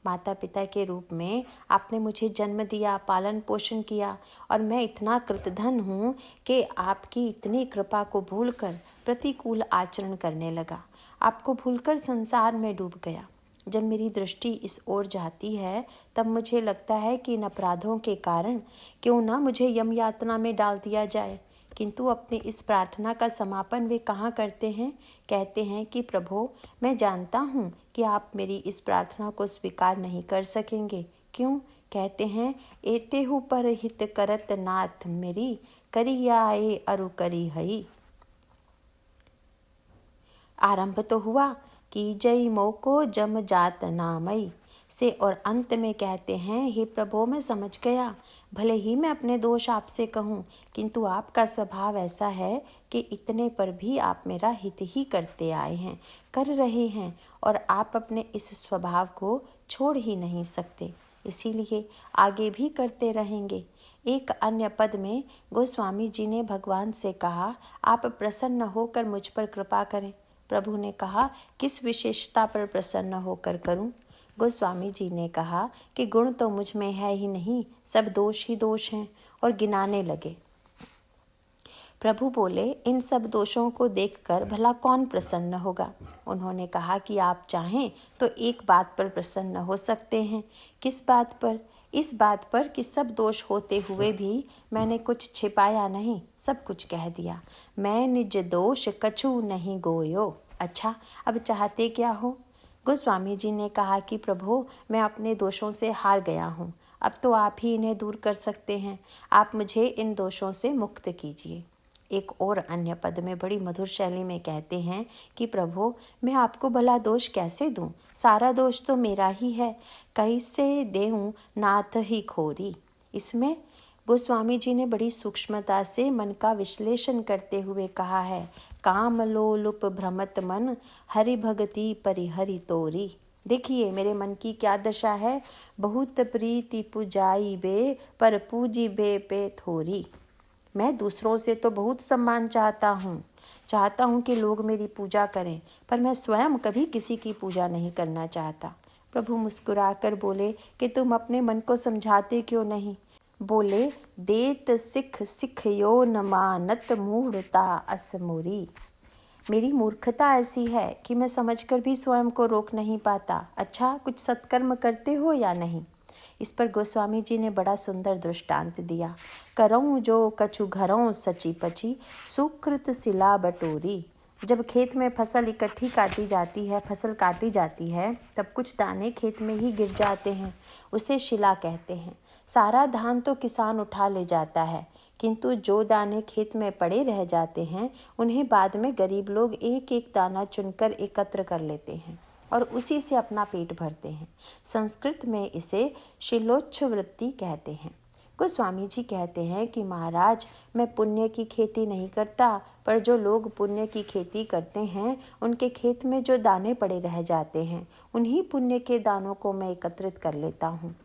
माता पिता के रूप में आपने मुझे जन्म दिया, पालन पोषण किया और मैं इतना कृतधन हूँ कि आपकी इतनी कृपा को भूलकर प्रतिकूल आचरण करने लगा, आपको भूलकर संसार में डूब गया। जब मेरी दृष्टि इस ओर जाती है तब मुझे लगता है कि इन अपराधों के कारण क्यों ना मुझे यम यातना में डाल दिया जाए। किंतु अपनी इस प्रार्थना का समापन वे कहाँ करते हैं? कहते हैं कि प्रभु मैं जानता हूँ कि आप मेरी इस प्रार्थना को स्वीकार नहीं कर सकेंगे। क्यों? कहते हैं, एतेहु पर हित करत नाथ मेरी, करी आए अरु करी हई। आरंभ तो हुआ कि जय मोको जम जात नामई से, और अंत में कहते हैं, हे प्रभु मैं समझ गया, भले ही मैं अपने दोष आपसे कहूँ, किंतु आपका स्वभाव ऐसा है कि इतने पर भी आप मेरा हित ही करते आए हैं, कर रहे हैं, और आप अपने इस स्वभाव को छोड़ ही नहीं सकते, इसीलिए आगे भी करते रहेंगे। एक अन्य पद में गोस्वामी जी ने भगवान से कहा, आप प्रसन्न होकर मुझ पर कृपा करें। प्रभु ने कहा, किस विशेषता पर प्रसन्न होकर करूं? गोस्वामी जी ने कहा कि गुण तो मुझ में है ही नहीं, सब दोष ही दोष हैं, और गिनाने लगे। प्रभु बोले, इन सब दोषों को देखकर भला कौन प्रसन्न होगा? उन्होंने कहा कि आप चाहें तो एक बात पर प्रसन्न हो सकते हैं। किस बात पर? इस बात पर कि सब दोष होते हुए भी मैंने कुछ छिपाया नहीं, सब कुछ कह दिया। मैं निज दोष कछु नहीं गोयो। अच्छा, अब चाहते क्या हो? गोस्वामी जी ने कहा कि प्रभु मैं अपने दोषों से हार गया हूँ, अब तो आप ही इन्हें दूर कर सकते हैं, आप मुझे इन दोषों से मुक्त कीजिए। एक और अन्य पद में बड़ी मधुर शैली में कहते हैं कि प्रभु मैं आपको भला दोष कैसे दूं? सारा दोष तो मेरा ही है, कैसे देऊं नाथ ही खोरी। इसमें गोस्वामी जी ने बड़ी सूक्ष्मता से मन का विश्लेषण करते हुए कहा है, काम लोलुप भ्रमत मन हरि भगति परिहरि तोरी। देखिए मेरे मन की क्या दशा है, बहुत प्रीति पुजाई बे पर पूजी बे पे थोरी। मैं दूसरों से तो बहुत सम्मान चाहता हूँ कि लोग मेरी पूजा करें, पर मैं स्वयं कभी किसी की पूजा नहीं करना चाहता। प्रभु मुस्कुराकर बोले कि तुम अपने मन को समझाते क्यों नहीं? बोले, देत सिख सिख यो न मानत मूढ़ता असमुरी। मेरी मूर्खता ऐसी है कि मैं समझकर भी स्वयं को रोक नहीं पाता। अच्छा, कुछ सत्कर्म करते हो या नहीं? इस पर गोस्वामी जी ने बड़ा सुंदर दृष्टांत दिया। करऊँ जो कछु घरों सची पची सुकृत सिला बटोरी। जब खेत में फसल इकट्ठी काटी जाती है, फसल काटी जाती है, तब कुछ दाने खेत में ही गिर जाते हैं, उसे शिला कहते हैं। सारा धान तो किसान उठा ले जाता है, किंतु जो दाने खेत में पड़े रह जाते हैं उन्हें बाद में गरीब लोग एक एक दाना चुनकर एकत्र कर लेते हैं और उसी से अपना पेट भरते हैं। संस्कृत में इसे शिलोच्छवृत्ति कहते हैं। गोस्वामी जी कहते हैं कि महाराज मैं पुण्य की खेती नहीं करता, पर जो लोग पुण्य की खेती करते हैं उनके खेत में जो दाने पड़े रह जाते हैं उन्हीं पुण्य के दानों को मैं एकत्रित कर लेता हूँ।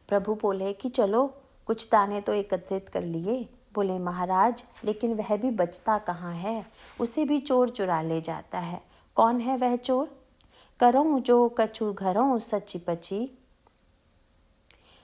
प्रभु बोले कि चलो कुछ दाने तो एकत्रित कर लिए। बोले महाराज लेकिन वह भी बचता कहाँ है, उसे भी चोर चुरा ले जाता है। कौन है वह चोर? करऊँ जो कछु घरों सची पची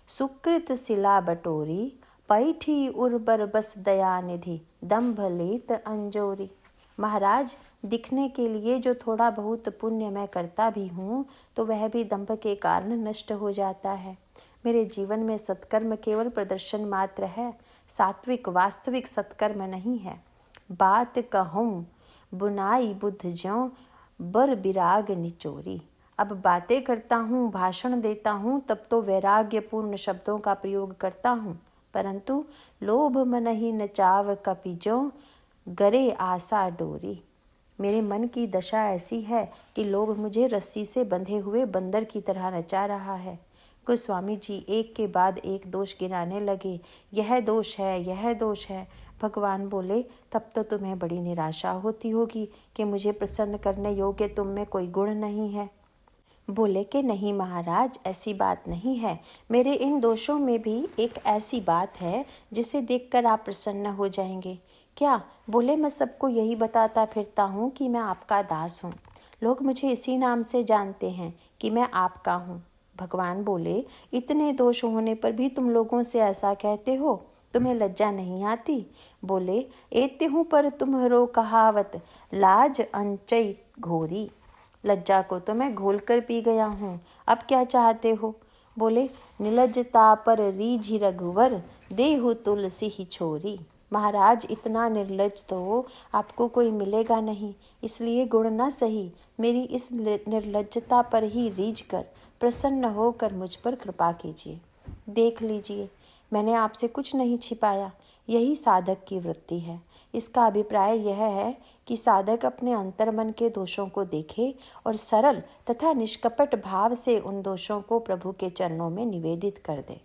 सुकृत सिला बटोरी पैठी उर्बर बस दया निधि दम्भ लेत अंजोरी। महाराज दिखने के लिए जो थोड़ा बहुत पुण्य मैं करता भी हूँ तो वह भी दंभ के कारण नष्ट हो जाता है। मेरे जीवन में सत्कर्म केवल प्रदर्शन मात्र है, सात्विक वास्तविक सत्कर्म नहीं है। बात कहूँ बुनाई बुद्ध ज्यों बर बिराग निचोरी। अब बातें करता हूँ, भाषण देता हूँ, तब तो वैराग्यपूर्ण शब्दों का प्रयोग करता हूँ, परंतु लोभ मन ही नचाव कपिजों गरे आशा डोरी। मेरे मन की दशा ऐसी है कि लोभ मुझे रस्सी से बंधे हुए बंदर की तरह नचा रहा है। गोस्वामी जी एक के बाद एक दोष गिनाने लगे, यह दोष है, यह दोष है। भगवान बोले, तब तो तुम्हें बड़ी निराशा होती होगी कि मुझे प्रसन्न करने योग्य तुम में कोई गुण नहीं है। बोले कि नहीं महाराज, ऐसी बात नहीं है, मेरे इन दोषों में भी एक ऐसी बात है जिसे देखकर आप प्रसन्न हो जाएंगे। क्या? बोले मैं सबको यही बताता फिरता हूँ कि मैं आपका दास हूँ, लोग मुझे इसी नाम से जानते हैं कि मैं आपका हूँ। भगवान बोले, इतने दोष होने पर भी तुम लोगों से ऐसा कहते हो, तुम्हें लज्जा नहीं आती? बोले, एते हूँ पर तुम्हारो कहावत लाज अंचई घोरी। लज्जा को तो मैं घोल कर पी गया हूँ, अब क्या चाहते हो? बोले, निर्लज्जता पर रीझ रघुवर देहु तुलसी ही छोरी। महाराज इतना निर्लज्ज तो आपको कोई मिलेगा नहीं, इसलिए गुण न सही मेरी इस निर्लज्जता पर ही रीझ कर प्रसन्न होकर मुझ पर कृपा कीजिए। देख लीजिए मैंने आपसे कुछ नहीं छिपाया, यही साधक की वृत्ति है। इसका अभिप्राय यह है कि साधक अपने अंतर्मन के दोषों को देखे और सरल तथा निष्कपट भाव से उन दोषों को प्रभु के चरणों में निवेदित कर दे।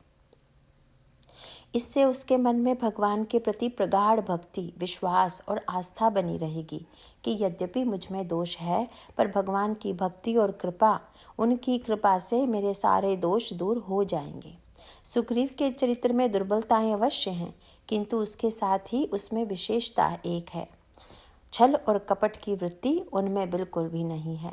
इससे उसके मन में भगवान के प्रति प्रगाढ़ भक्ति, विश्वास और आस्था बनी रहेगी कि यद्यपि मुझ में दोष है, पर भगवान की भक्ति और कृपा, उनकी कृपा से मेरे सारे दोष दूर हो जाएंगे। सुग्रीव के चरित्र में दुर्बलताएं अवश्य हैं, किंतु उसके साथ ही उसमें विशेषता एक है। छल और कपट की वृत्ति उनमें बिल्कुल भी नहीं है।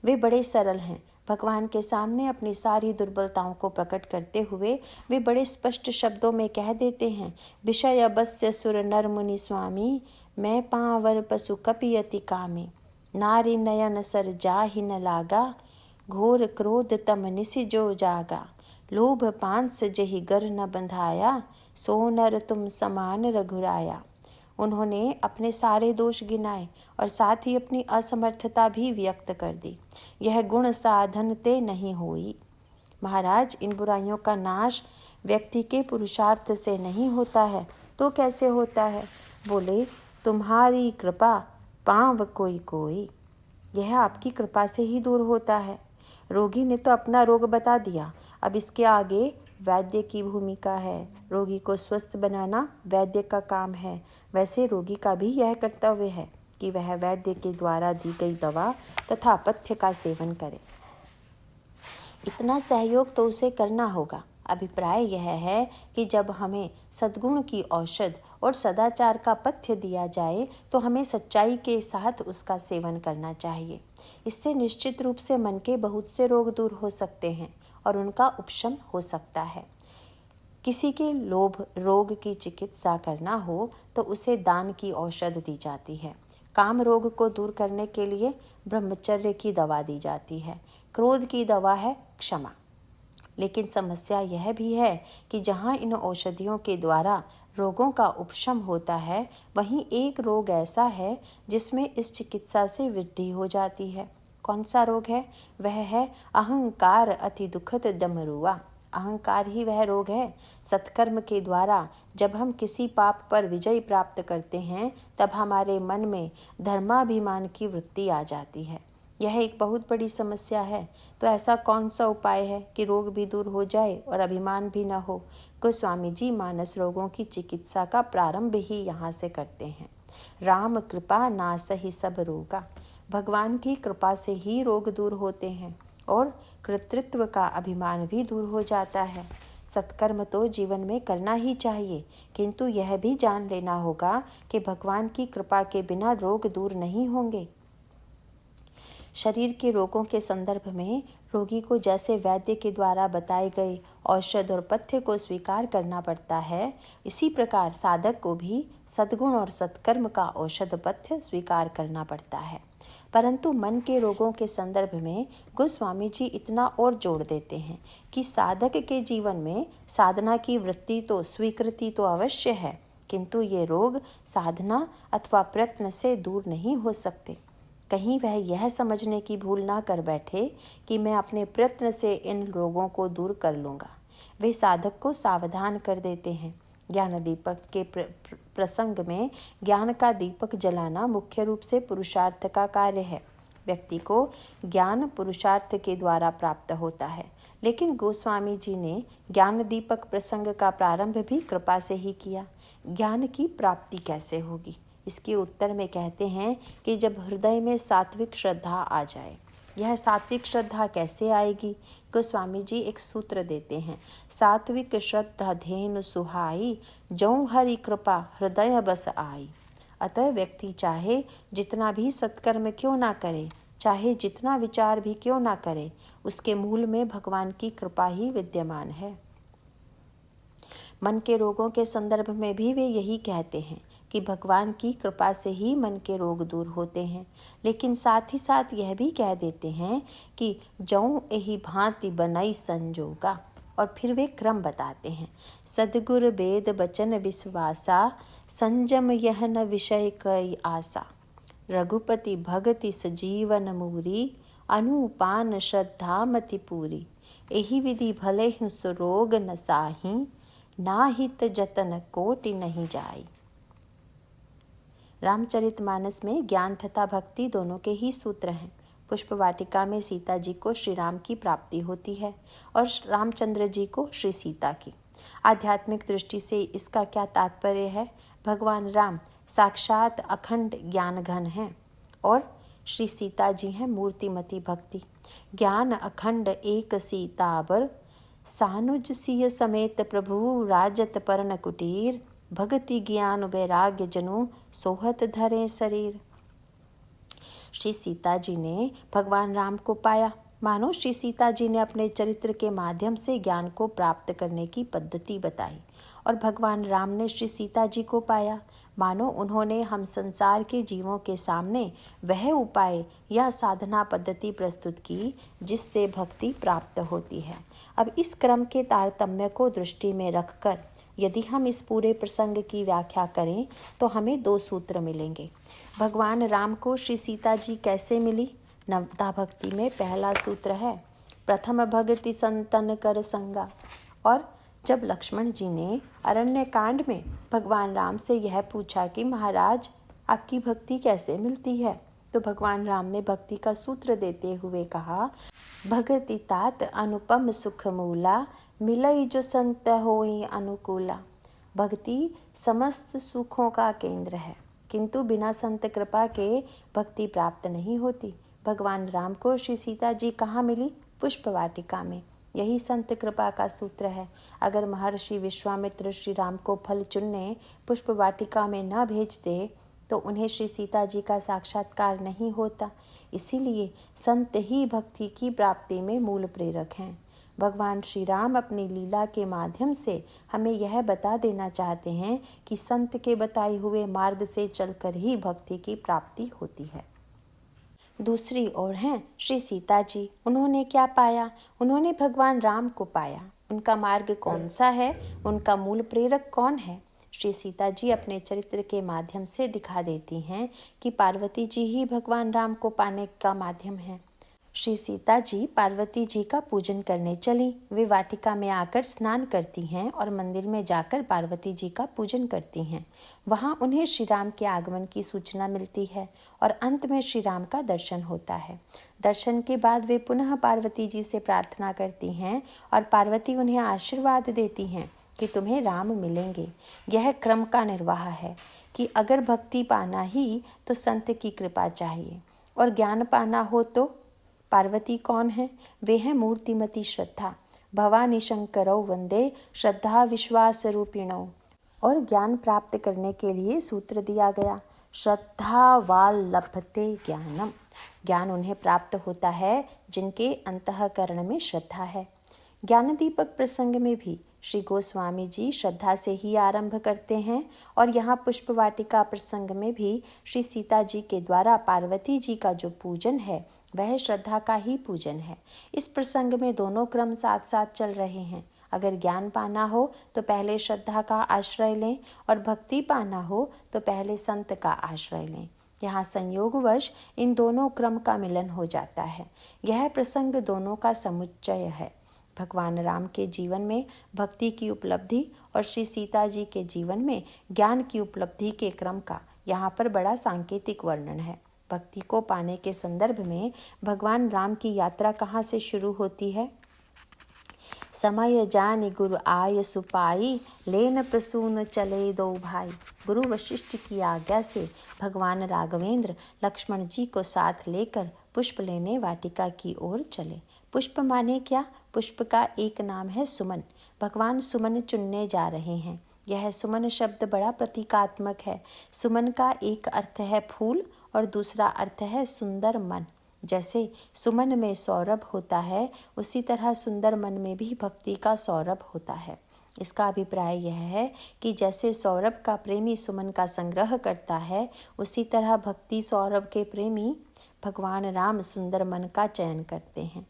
वे बड़े सरल हैं। भगवान के सामने अपनी सारी दुर्बलताओं को प्रकट करते हुए वे बड़े स्पष्ट शब्दों में कह देते हैं, विषय अबस्य सुर नर मुनि स्वामी, मैं पांवर पशु कपियति कामी, नारी नयन सर जाहि न लागा, घोर क्रोध तम निसि जो जागा, लोभ पांस जहि गर न बंधाया, सो नर तुम समान रघुराया। उन्होंने अपने सारे दोष गिनाए और साथ ही अपनी असमर्थता भी व्यक्त कर दी। यह गुण साधन ते नहीं होई। महाराज, इन बुराइयों का नाश व्यक्ति के पुरुषार्थ से नहीं होता है तो कैसे होता है? बोले, तुम्हारी कृपा पांव कोई कोई। यह आपकी कृपा से ही दूर होता है। रोगी ने तो अपना रोग बता दिया, अब इसके आगे वैद्य की भूमिका है। रोगी को स्वस्थ बनाना वैद्य का काम है। वैसे रोगी का भी यह कर्तव्य है कि वह वैद्य के द्वारा दी गई दवा तथा पथ्य का सेवन करे। इतना सहयोग तो उसे करना होगा। अभिप्राय यह है कि जब हमें सद्गुण की औषध और सदाचार का पथ्य दिया जाए तो हमें सच्चाई के साथ उसका सेवन करना चाहिए। इससे निश्चित रूप से मन के बहुत से रोग दूर हो सकते हैं और उनका उपशम हो सकता है। किसी के लोभ रोग की चिकित्सा करना हो तो उसे दान की औषध दी जाती है। काम रोग को दूर करने के लिए ब्रह्मचर्य की दवा दी जाती है। क्रोध की दवा है क्षमा। लेकिन समस्या यह भी है कि जहाँ इन औषधियों के द्वारा रोगों का उपशम होता है, वहीं एक रोग ऐसा है जिसमें इस चिकित्सा से वृद्धि हो जाती है। कौन सा रोग है? वह है अहंकार अति दुखद डमरुआ। अहंकार ही वह रोग है। सत्कर्म के द्वारा जब हम किसी पाप पर विजय प्राप्त करते हैं, तब हमारे मन में धर्माभिमान की वृत्ति आ जाती है। यह एक बहुत बड़ी समस्या है। तो ऐसा कौन सा उपाय है कि रोग भी दूर हो जाए और अभिमान भी न हो? गोस्वामी जी मानस रोगों की चिकित्सा का प्रारंभ ही यहाँ से करते हैं। राम कृपा नाश ही सब रोगा। भगवान की कृपा से ही रोग दूर होते हैं और कर्तृत्व का अभिमान भी दूर हो जाता है। सत्कर्म तो जीवन में करना ही चाहिए, किंतु यह भी जान लेना होगा कि भगवान की कृपा के बिना रोग दूर नहीं होंगे। शरीर के रोगों के संदर्भ में रोगी को जैसे वैद्य के द्वारा बताए गए औषध और पथ्य को स्वीकार करना पड़ता है, इसी प्रकार साधक को भी सद्गुण और सत्कर्म का औषध पथ्य स्वीकार करना पड़ता है। परंतु मन के रोगों के संदर्भ में गोस्वामी जी इतना और जोड़ देते हैं कि साधक के जीवन में साधना की वृत्ति तो स्वीकृति तो अवश्य है, किंतु ये रोग साधना अथवा प्रयत्न से दूर नहीं हो सकते। कहीं वह यह समझने की भूल ना कर बैठे कि मैं अपने प्रयत्न से इन रोगों को दूर कर लूँगा। वे साधक को सावधान कर देते हैं। ज्ञान दीपक के प्रसंग में ज्ञान का दीपक जलाना मुख्य रूप से पुरुषार्थ का कार्य है। व्यक्ति को ज्ञान पुरुषार्थ के द्वारा प्राप्त होता है, लेकिन गोस्वामी जी ने ज्ञान दीपक प्रसंग का प्रारंभ भी कृपा से ही किया। ज्ञान की प्राप्ति कैसे होगी? इसके उत्तर में कहते हैं कि जब हृदय में सात्विक श्रद्धा आ जाए। यह सात्विक श्रद्धा कैसे आएगी? गोस्वामी जी एक सूत्र देते हैं, सात्विक श्रद्धा धेनु सुहाई, जौ हरि कृपा हृदय बस आई। अतः व्यक्ति चाहे जितना भी सत्कर्म क्यों ना करे, चाहे जितना विचार भी क्यों ना करे, उसके मूल में भगवान की कृपा ही विद्यमान है। मन के रोगों के संदर्भ में भी वे यही कहते हैं कि भगवान की कृपा से ही मन के रोग दूर होते हैं, लेकिन साथ ही साथ यह भी कह देते हैं कि जौ एही भांति बनई संजोगा। और फिर वे क्रम बताते हैं, सद्गुर वेद बचन विश्वासा, संजम यह न विषय कई आशा, रघुपति भगति सजीवन मूरी, अनुपान श्रद्धा मति पूरी, एही विधि भले ही सुरोग न साही, नाहित जतन कोटि नहीं जाई। रामचरितमानस में ज्ञान तथा भक्ति दोनों के ही सूत्र हैं। पुष्प वाटिका में सीता जी को श्री राम की प्राप्ति होती है और रामचंद्र जी को श्री सीता की। आध्यात्मिक दृष्टि से इसका क्या तात्पर्य है? भगवान राम साक्षात अखंड ज्ञान घन हैं और श्री सीता जी हैं मूर्तिमती भक्ति। ज्ञान अखंड एक सीतावर, सानुज सिय समेत प्रभु राजत परन कुटीर, भक्ति ज्ञान वैराग्य जनु सोहत धरे शरीर। श्री सीता जी ने भगवान राम को पाया, मानो श्री सीता जी ने अपने चरित्र के माध्यम से ज्ञान को प्राप्त करने की पद्धति बताई और भगवान राम ने श्री सीता जी को पाया, मानो उन्होंने हम संसार के जीवों के सामने वह उपाय या साधना पद्धति प्रस्तुत की जिससे भक्ति प्राप्त होती है। अब इस क्रम के तारतम्य को दृष्टि में रखकर यदि हम इस पूरे प्रसंग की व्याख्या करें तो हमें 2 सूत्र मिलेंगे। भगवान राम को श्री सीता जी कैसे मिली? नवता भक्ति में पहला सूत्र है प्रथम भगति संतन कर संगा। और जब लक्ष्मण जी ने अरण्य कांड में भगवान राम से यह पूछा कि महाराज आपकी भक्ति कैसे मिलती है, तो भगवान राम ने भक्ति का सूत्र देते हुए कहा, भगति तात अनुपम सुख मूला, मिलई जो संत होई अनुकूला। भक्ति समस्त सुखों का केंद्र है, किंतु बिना संत कृपा के भक्ति प्राप्त नहीं होती। भगवान राम को श्री सीता जी कहाँ मिली? पुष्प वाटिका में। यही संत कृपा का सूत्र है। अगर महर्षि विश्वामित्र श्री राम को फल चुनने पुष्प वाटिका में न भेजते तो उन्हें श्री सीता जी का साक्षात्कार नहीं होता। इसीलिए संत ही भक्ति की प्राप्ति में मूल प्रेरक हैं। भगवान श्री राम अपनी लीला के माध्यम से हमें यह बता देना चाहते हैं कि संत के बताए हुए मार्ग से चलकर ही भक्ति की प्राप्ति होती है। दूसरी ओर हैं श्री सीता जी। उन्होंने क्या पाया? उन्होंने भगवान राम को पाया। उनका मार्ग कौन सा है? उनका मूल प्रेरक कौन है? श्री सीता जी अपने चरित्र के माध्यम से दिखा देती हैं कि पार्वती जी ही भगवान राम को पाने का माध्यम है। श्री सीता जी पार्वती जी का पूजन करने चली। वे वाटिका में आकर स्नान करती हैं और मंदिर में जाकर पार्वती जी का पूजन करती हैं। वहाँ उन्हें श्री राम के आगमन की सूचना मिलती है और अंत में श्री राम का दर्शन होता है। दर्शन के बाद वे पुनः पार्वती जी से प्रार्थना करती हैं और पार्वती उन्हें आशीर्वाद देती हैं कि तुम्हें राम मिलेंगे। यह क्रम का निर्वाह है कि अगर भक्ति पाना ही तो संत की कृपा चाहिए और ज्ञान पाना हो तो पार्वती कौन है? वे हैं मूर्तिमती श्रद्धा। भवानी शंकरौ वंदे श्रद्धा विश्वास रूपिणौ। और ज्ञान प्राप्त करने के लिए सूत्र दिया गया, श्रद्धा वाल लभते ज्ञानम। ज्ञान उन्हें प्राप्त होता है जिनके अंतःकरण में श्रद्धा है। ज्ञान दीपक प्रसंग में भी श्री गोस्वामी जी श्रद्धा से ही आरंभ करते हैं और यहाँ पुष्प वाटिका प्रसंग में भी श्री सीता जी के द्वारा पार्वती जी का जो पूजन है वह श्रद्धा का ही पूजन है। इस प्रसंग में दोनों क्रम साथ साथ चल रहे हैं। अगर ज्ञान पाना हो तो पहले श्रद्धा का आश्रय लें और भक्ति पाना हो तो पहले संत का आश्रय लें। यहाँ संयोगवश इन दोनों क्रम का मिलन हो जाता है। यह प्रसंग दोनों का समुच्चय है। भगवान राम के जीवन में भक्ति की उपलब्धि और श्री सीता जी के जीवन में ज्ञान की उपलब्धि के क्रम का यहाँ पर बड़ा सांकेतिक वर्णन है। भक्ति को पाने के संदर्भ में भगवान राम की यात्रा कहाँ से शुरू होती है? समय जानि गुरु आय सुपाई, लेन प्रसून चले दो भाई। गुरु वशिष्ठ की आज्ञा से भगवान राघवेंद्र लक्ष्मण जी को साथ लेकर पुष्प लेने वाटिका की ओर चले। पुष्प माने क्या? पुष्प का एक नाम है सुमन। भगवान सुमन चुनने जा रहे हैं। यह सुमन शब्द बड़ा प्रतीकात्मक है। सुमन का एक अर्थ है फूल और दूसरा अर्थ है सुंदर मन। जैसे सुमन में सौरभ होता है उसी तरह सुंदर मन में भी भक्ति का सौरभ होता है। इसका अभिप्राय यह है कि जैसे सौरभ का प्रेमी सुमन का संग्रह करता है उसी तरह भक्ति सौरभ के प्रेमी भगवान राम सुंदर मन का चयन करते हैं।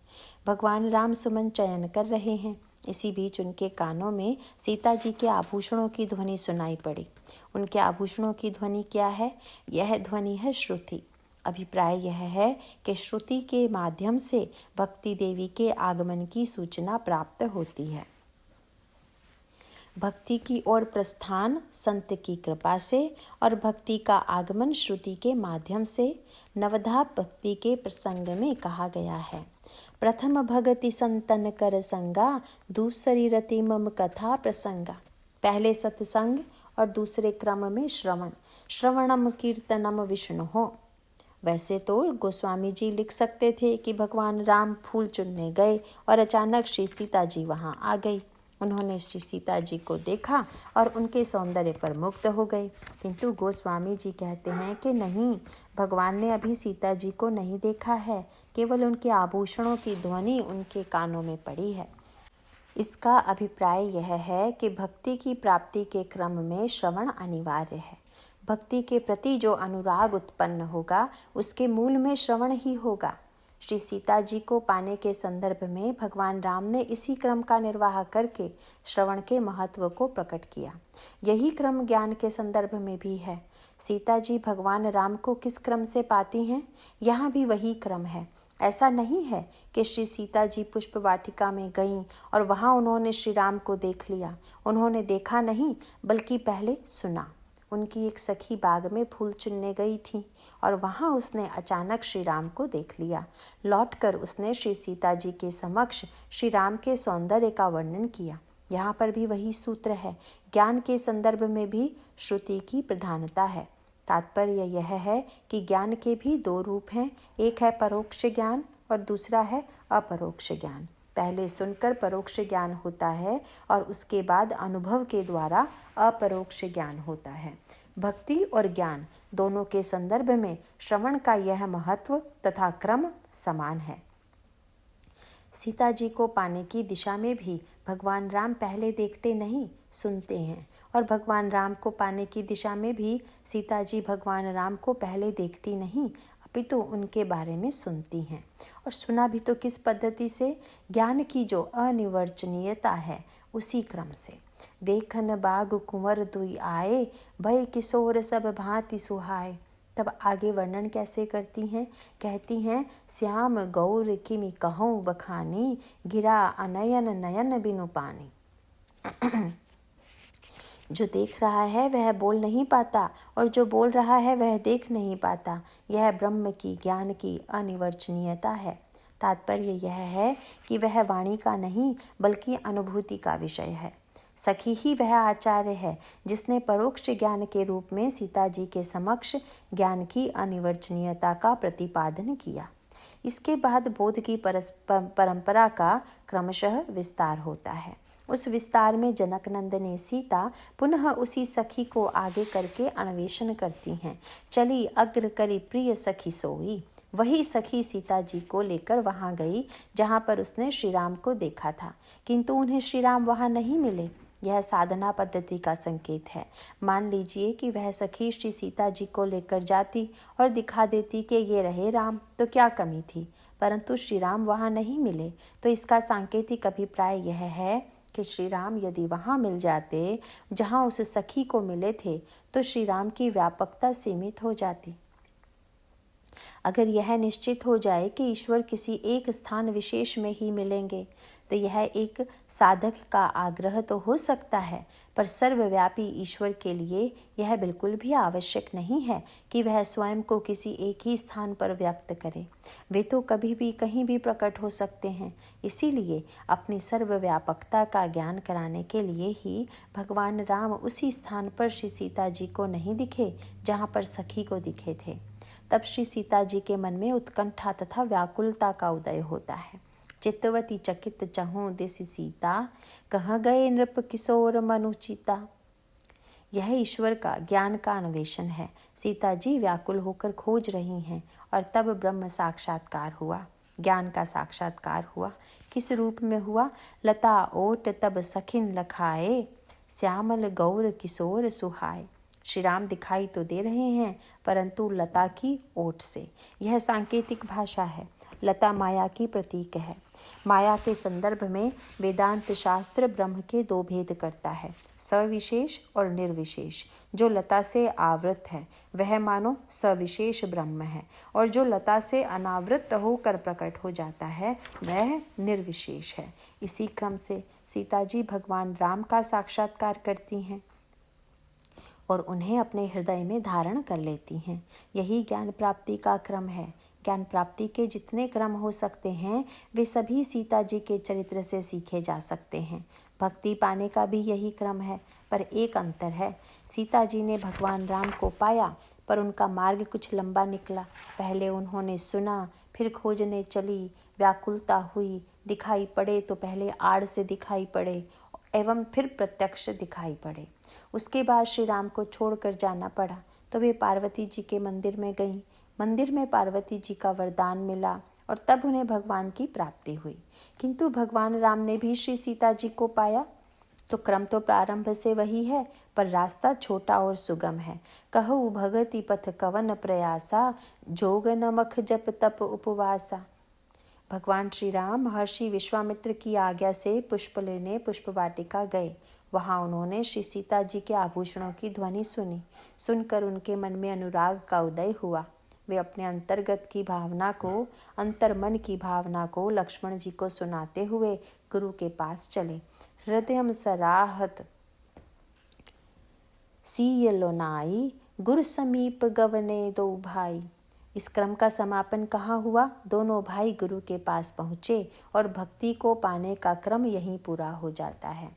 भगवान राम सुमन चयन कर रहे हैं। इसी बीच उनके कानों में सीता जी के आभूषणों की ध्वनि सुनाई पड़ी। उनके आभूषणों की ध्वनि क्या है? यह ध्वनि है श्रुति। अभिप्राय यह है कि श्रुति के माध्यम से भक्ति देवी के आगमन की सूचना प्राप्त होती है। भक्ति की ओर प्रस्थान संत की कृपा से और भक्ति का आगमन श्रुति के माध्यम से नवधा भक्ति के प्रसंग में कहा गया है। प्रथम भगति संतन कर संगा, दूसरी रति मम कथा प्रसंगा। पहले सत्संग और दूसरे क्रम में श्रवण, श्रवणम कीर्तनम विष्णु हो। वैसे तो गोस्वामी जी लिख सकते थे कि भगवान राम फूल चुनने गए और अचानक श्री सीता जी वहाँ आ गई। उन्होंने श्री सीता जी को देखा और उनके सौंदर्य पर मुग्ध हो गए, किंतु गोस्वामी जी कहते हैं कि नहीं, भगवान ने अभी सीता जी को नहीं देखा है, केवल उनके आभूषणों की ध्वनि उनके कानों में पड़ी है। इसका अभिप्राय यह है कि भक्ति की प्राप्ति के क्रम में श्रवण अनिवार्य है। भक्ति के प्रति जो अनुराग उत्पन्न होगा उसके मूल में श्रवण ही होगा। श्री सीता जी को पाने के संदर्भ में भगवान राम ने इसी क्रम का निर्वाह करके श्रवण के महत्व को प्रकट किया। यही क्रम ज्ञान के संदर्भ में भी है। सीता जी भगवान राम को किस क्रम से पाती हैं, यहाँ भी वही क्रम है। ऐसा नहीं है कि श्री सीता जी पुष्प वाटिका में गईं और वहाँ उन्होंने श्री राम को देख लिया। उन्होंने देखा नहीं, बल्कि पहले सुना। उनकी एक सखी बाग में फूल चुनने गई थी और वहाँ उसने अचानक श्री राम को देख लिया। लौटकर उसने श्री सीता जी के समक्ष श्री राम के सौंदर्य का वर्णन किया। यहाँ पर भी वही सूत्र है। ज्ञान के संदर्भ में भी श्रुति की प्रधानता है। तात्पर्य यह है कि ज्ञान के भी दो रूप हैं, एक है परोक्ष ज्ञान और दूसरा है अपरोक्ष ज्ञान। पहले सुनकर परोक्ष ज्ञान होता है और उसके बाद अनुभव के द्वारा अपरोक्ष ज्ञान होता है। भक्ति और ज्ञान दोनों के संदर्भ में श्रवण का यह महत्व तथा क्रम समान है। सीता जी को पाने की दिशा में भी भगवान राम पहले देखते नहीं, सुनते हैं, और भगवान राम को पाने की दिशा में भी सीता जी भगवान राम को पहले देखती नहीं, अपितु उनके बारे में सुनती हैं। और सुना भी तो किस पद्धति से? ज्ञान की जो अनिवर्चनीयता है उसी क्रम से। देखन बाग कुंवर दुई आए, भय किशोर सब भांति सुहाए। तब आगे वर्णन कैसे करती हैं? कहती हैं, श्याम गौर किमि कहूँ बखानी, गिरा अनयन नयन बिनु पानी। जो देख रहा है वह बोल नहीं पाता और जो बोल रहा है वह देख नहीं पाता। यह ब्रह्म की ज्ञान की अनिवर्चनीयता है। तात्पर्य यह है कि वह वाणी का नहीं बल्कि अनुभूति का विषय है। सखी ही वह आचार्य है जिसने परोक्ष ज्ञान के रूप में सीता जी के समक्ष ज्ञान की अनिवर्चनीयता का प्रतिपादन किया। इसके बाद बोध की परंपरा का क्रमशः विस्तार होता है। उस विस्तार में जनकनंद ने सीता पुनः उसी सखी को आगे करके अन्वेषण करती हैं। चली अग्र करी प्रिय सखी सोई। वही सखी सीता जी को लेकर वहां गई जहां पर उसने श्री राम को देखा था, किंतु उन्हें श्री राम वहां नहीं मिले। यह साधना पद्धति का संकेत है। मान लीजिए कि वह सखी श्री सीता जी को लेकर जाती और दिखा देती कि ये रहे राम, तो क्या कमी थी, परंतु श्री राम वहां नहीं मिले। तो इसका सांकेतिक अभिप्राय यह है कि श्री राम यदि वहां मिल जाते जहां उस सखी को मिले थे तो श्री राम की व्यापकता सीमित हो जाती। अगर यह निश्चित हो जाए कि ईश्वर किसी एक स्थान विशेष में ही मिलेंगे तो यह एक साधक का आग्रह तो हो सकता है, पर सर्वव्यापी ईश्वर के लिए यह बिल्कुल भी आवश्यक नहीं है कि वह स्वयं को किसी एक ही स्थान पर व्यक्त करे। वे तो कभी भी कहीं भी प्रकट हो सकते हैं। इसीलिए अपनी सर्वव्यापकता का ज्ञान कराने के लिए ही भगवान राम उसी स्थान पर श्री सीता जी को नहीं दिखे जहाँ पर सखी को दिखे थे। तब श्री सीता जी के मन में उत्कंठा तथा व्याकुलता का उदय होता है। चित्तवती चकित चहूँ दिसि सीता, कहाँ गए नृप किशोर मनुचिता। यह ईश्वर का ज्ञान का अन्वेषण है। सीता जी व्याकुल होकर खोज रही हैं और तब ब्रह्म साक्षात्कार हुआ, ज्ञान का साक्षात्कार हुआ। किस रूप में हुआ? लता ओट तब सखिन लखाए, श्यामल गौर किशोर सुहाए। श्री राम दिखाई तो दे रहे हैं परंतु लता की ओट से। यह सांकेतिक भाषा है। लता माया की प्रतीक है। माया के संदर्भ में वेदांत शास्त्र ब्रह्म के दो भेद करता है, सविशेष और निर्विशेष। जो लता से आवृत है वह मानो सविशेष ब्रह्म है, और जो लता से अनावृत होकर प्रकट हो जाता है वह निर्विशेष है। इसी क्रम से सीता जी भगवान राम का साक्षात्कार करती हैं और उन्हें अपने हृदय में धारण कर लेती हैं। यही ज्ञान प्राप्ति का क्रम है। ज्ञान प्राप्ति के जितने क्रम हो सकते हैं वे सभी सीता जी के चरित्र से सीखे जा सकते हैं। भक्ति पाने का भी यही क्रम है, पर एक अंतर है। सीता जी ने भगवान राम को पाया, पर उनका मार्ग कुछ लंबा निकला। पहले उन्होंने सुना, फिर खोजने चली, व्याकुलता हुई, दिखाई पड़े तो पहले आड़ से दिखाई पड़े एवं फिर प्रत्यक्ष दिखाई पड़े। उसके बाद श्री राम को छोड़कर जाना पड़ा तो वे पार्वती जी के मंदिर में गईं। मंदिर में पार्वती जी का वरदान मिला और तब उन्हें भगवान की प्राप्ति हुई। किंतु भगवान राम ने भी श्री सीता जी को पाया। तो क्रम तो प्रारंभ से वही है, पर रास्ता छोटा और सुगम है। कहु भगति पथ कवन प्रयासा, जोग नमक जप तप उपवासा। भगवान श्री राम महर्षि विश्वामित्र की आज्ञा से पुष्प लेने पुष्प वाटिका गए। वहां उन्होंने श्री सीता जी के आभूषणों की ध्वनि सुनी। सुनकर उनके मन में अनुराग का उदय हुआ। वे अपने अंतर्मन की भावना को लक्ष्मण जी को सुनाते हुए गुरु के पास चले। हृदयम सराहत सीय लोनाई, गुर समीप गवने दो भाई। इस क्रम का समापन कहाँ हुआ? दोनों भाई गुरु के पास पहुँचे और भक्ति को पाने का क्रम यहीं पूरा हो जाता है।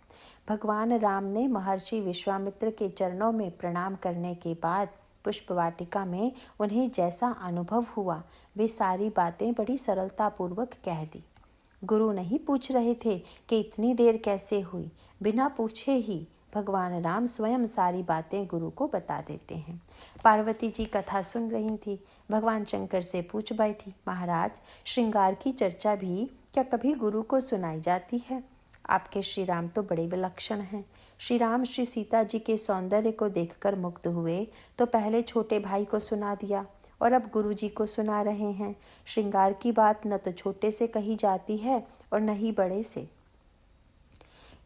भगवान राम ने महर्षि विश्वामित्र के चरणों में प्रणाम करने के बाद पुष्प वाटिका में उन्हें जैसा अनुभव हुआ वे सारी बातें बड़ी सरलतापूर्वक कह दी। गुरु नहीं पूछ रहे थे कि इतनी देर कैसे हुई। बिना पूछे ही भगवान राम स्वयं सारी बातें गुरु को बता देते हैं। पार्वती जी कथा सुन रही थी। भगवान शंकर से पूछ बैठी, महाराज, श्रृंगार की चर्चा भी क्या कभी गुरु को सुनाई जाती है? आपके श्री राम तो बड़े विलक्षण हैं। श्री राम श्री सीता जी के सौंदर्य को देखकर मुग्ध हुए तो पहले छोटे भाई को सुना दिया और अब गुरु जी को सुना रहे हैं। श्रृंगार की बात न तो छोटे से कही जाती है और न ही बड़े से।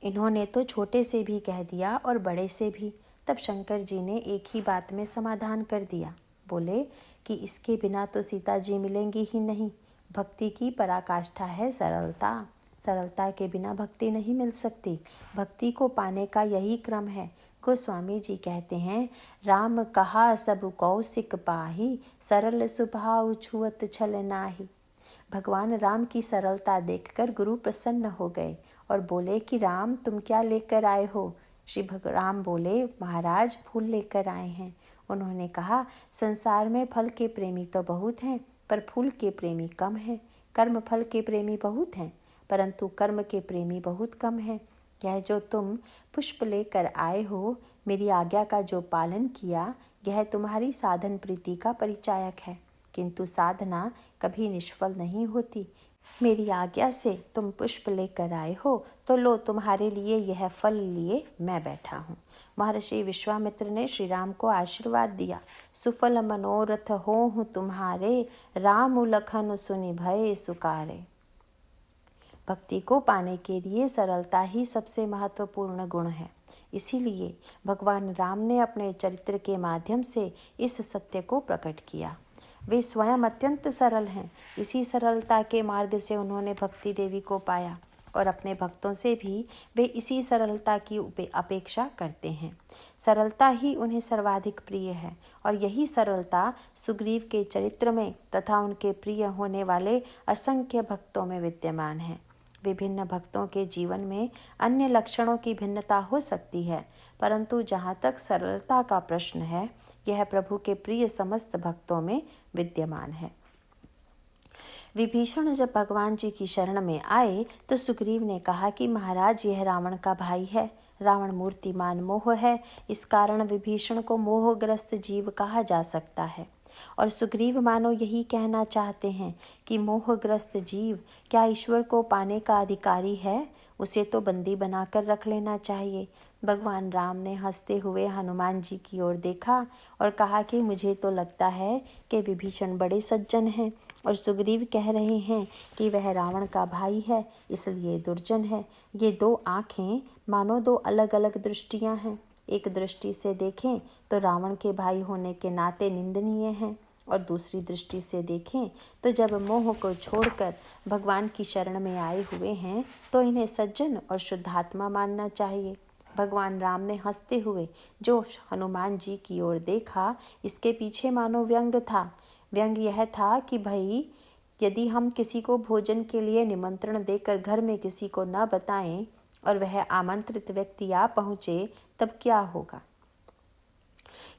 इन्होंने तो छोटे से भी कह दिया और बड़े से भी। तब शंकर जी ने एक ही बात में समाधान कर दिया। बोले कि इसके बिना तो सीता जी मिलेंगी ही नहीं। भक्ति की पराकाष्ठा है सरलता। सरलता के बिना भक्ति नहीं मिल सकती। भक्ति को पाने का यही क्रम है। गोस्वामी जी कहते हैं, राम कहा सब कौशिक पाही, सरल स्वभाव छुअत छल नाही। भगवान राम की सरलता देखकर गुरु प्रसन्न हो गए और बोले कि राम तुम क्या लेकर आए हो? श्री राम बोले, महाराज फूल लेकर आए हैं। उन्होंने कहा, संसार में फल के प्रेमी तो बहुत हैं, पर फूल के प्रेमी कम हैं। कर्म फल के प्रेमी बहुत हैं, परंतु कर्म के प्रेमी बहुत कम हैं। यह जो तुम पुष्प लेकर आए हो, मेरी आज्ञा का जो पालन किया, यह तुम्हारी साधन प्रीति का परिचायक है। किंतु साधना कभी निष्फल नहीं होती। मेरी आज्ञा से तुम पुष्प लेकर आए हो तो लो, तुम्हारे लिए यह फल लिए मैं बैठा हूँ। महर्षि विश्वामित्र ने श्री राम को आशीर्वाद दिया। सुफल मनोरथ होहु तुम्हारे, राम लखन सुनि भय सुकारे। भक्ति को पाने के लिए सरलता ही सबसे महत्वपूर्ण गुण है। इसीलिए भगवान राम ने अपने चरित्र के माध्यम से इस सत्य को प्रकट किया। वे स्वयं अत्यंत सरल हैं। इसी सरलता के मार्ग से उन्होंने भक्ति देवी को पाया और अपने भक्तों से भी वे इसी सरलता की अपेक्षा करते हैं। सरलता ही उन्हें सर्वाधिक प्रिय है और यही सरलता सुग्रीव के चरित्र में तथा उनके प्रिय होने वाले असंख्य भक्तों में विद्यमान है। विभिन्न भक्तों के जीवन में अन्य लक्षणों की भिन्नता हो सकती है, परंतु जहाँ तक सरलता का प्रश्न है, यह प्रभु के प्रिय समस्त भक्तों में विद्यमान है। विभीषण जब भगवान जी की शरण में आए तो सुग्रीव ने कहा कि महाराज, यह रावण का भाई है। रावण मूर्तिमान मोह है, इस कारण विभीषण को मोहग्रस्त जीव कहा जा सकता है। और सुग्रीव मानो यही कहना चाहते हैं कि मोहग्रस्त जीव क्या ईश्वर को पाने का अधिकारी है? उसे तो बंदी बनाकर रख लेना चाहिए। भगवान राम ने हंसते हुए हनुमान जी की ओर देखा और कहा कि मुझे तो लगता है कि विभीषण बड़े सज्जन हैं। और सुग्रीव कह रहे हैं कि वह रावण का भाई है, इसलिए दुर्जन है। ये दो आँखें मानो दो अलग अलग दृष्टियाँ हैं। एक दृष्टि से देखें तो रावण के भाई होने के नाते निंदनीय हैं, और दूसरी दृष्टि से देखें तो जब मोह को छोड़कर भगवान की शरण में आए हुए हैं तो इन्हें सज्जन और शुद्धात्मा मानना चाहिए। भगवान राम ने हंसते हुए जो हनुमान जी की ओर देखा, इसके पीछे मानो व्यंग था। व्यंग यह था कि भाई, यदि हम किसी को भोजन के लिए निमंत्रण देकर घर में किसी को न बताएं और वह आमंत्रित व्यक्ति आ पहुँचे, तब क्या होगा।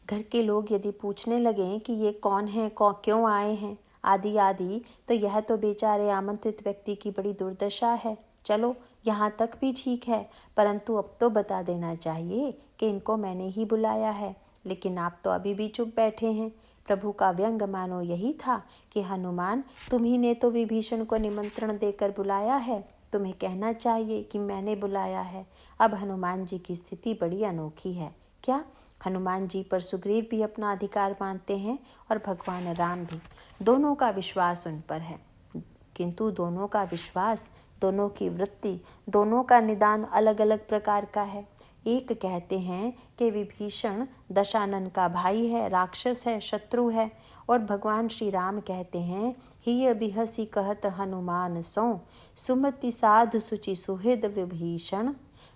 घर के लोग यदि पूछने लगें कि ये कौन है, क्यों आए हैं, आदि आदि, तो यह तो बेचारे आमंत्रित व्यक्ति की बड़ी दुर्दशा है। चलो, यहाँ तक भी ठीक है, परंतु अब तो बता देना चाहिए कि इनको मैंने ही बुलाया है। लेकिन आप तो अभी भी चुप बैठे हैं। प्रभु का व्यंग मानो यही था कि हनुमान, तुम्ही ने तो विभीषण को निमंत्रण देकर बुलाया है, तुम्हें कहना चाहिए कि मैंने बुलाया है। अब हनुमान जी की स्थिति बड़ी अनोखी है। क्या हनुमान जी पर सुग्रीव भी अपना अधिकार मानते हैं और भगवान राम भी। दोनों का विश्वास उन पर है, किंतु दोनों का विश्वास, दोनों की वृत्ति, दोनों का निदान अलग अलग प्रकार का है। एक कहते हैं कि विभीषण दशानन का भाई है, राक्षस है, शत्रु है, और भगवान श्री राम कहते हैं, हिय बिहसी कहत हनुमान सो, सुमति साधु सुचि सुहृद विभीषण,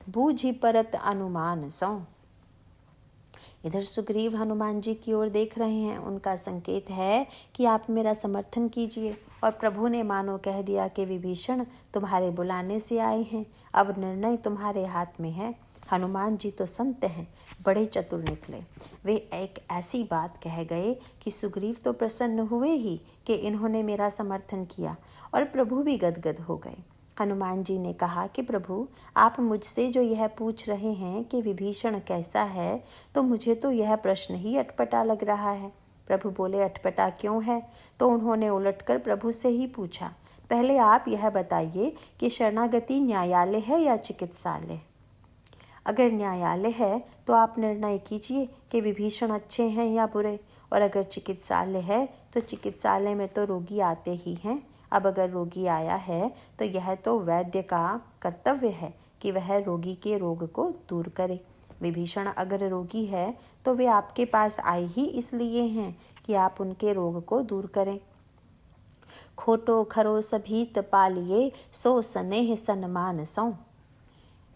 बूझी परत अनुमान सो। इधर सुग्रीव हनुमान जी की ओर देख रहे हैं। उनका संकेत है कि आप मेरा समर्थन कीजिए, और प्रभु ने मानो कह दिया कि विभीषण तुम्हारे बुलाने से आए हैं, अब निर्णय तुम्हारे हाथ में है। हनुमान जी तो संत हैं, बड़े चतुर निकले। वे एक ऐसी बात कह गए कि सुग्रीव तो प्रसन्न हुए ही कि इन्होंने मेरा समर्थन किया, और प्रभु भी गदगद हो गए। हनुमान जी ने कहा कि प्रभु, आप मुझसे जो यह पूछ रहे हैं कि विभीषण कैसा है, तो मुझे तो यह प्रश्न ही अटपटा लग रहा है। प्रभु बोले, अटपटा क्यों है? तो उन्होंने उलटकर प्रभु से ही पूछा, पहले आप यह बताइए कि शरणागति न्यायालय है या चिकित्सालय? अगर न्यायालय है तो आप निर्णय कीजिए कि विभीषण अच्छे हैं या बुरे, और अगर चिकित्सालय है तो चिकित्सालय में तो रोगी आते ही हैं। अब अगर रोगी आया है तो यह तो वैद्य का कर्तव्य है कि वह रोगी के रोग को दूर करे। विभीषण अगर रोगी है तो वे आपके पास आए ही इसलिए हैं कि आप उनके रोग को दूर करें। खोटो खरो सभीत पालिए, सो स्नेह सन्मान सौ।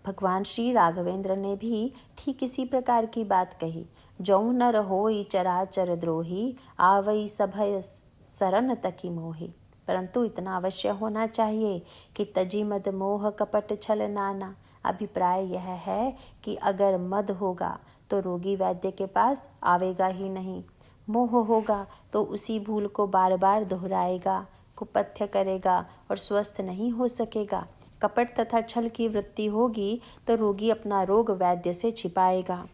भगवान श्री राघवेंद्र ने भी ठीक इसी प्रकार की बात कही। जौ नर होई चराचर द्रोही, आवई सभय सरन तकी मोही। परंतु इतना अवश्य होना चाहिए कि तजी मद मोह कपट छल नाना। अभिप्राय यह है कि अगर मद होगा तो रोगी वैद्य के पास आवेगा ही नहीं, मोह होगा तो उसी भूल को बार बार दोहराएगा, कुपथ्य करेगा और स्वस्थ नहीं हो सकेगा। कपट तथा छल की वृत्ति होगी तो रोगी अपना रोग वैद्य से छिपाएगा।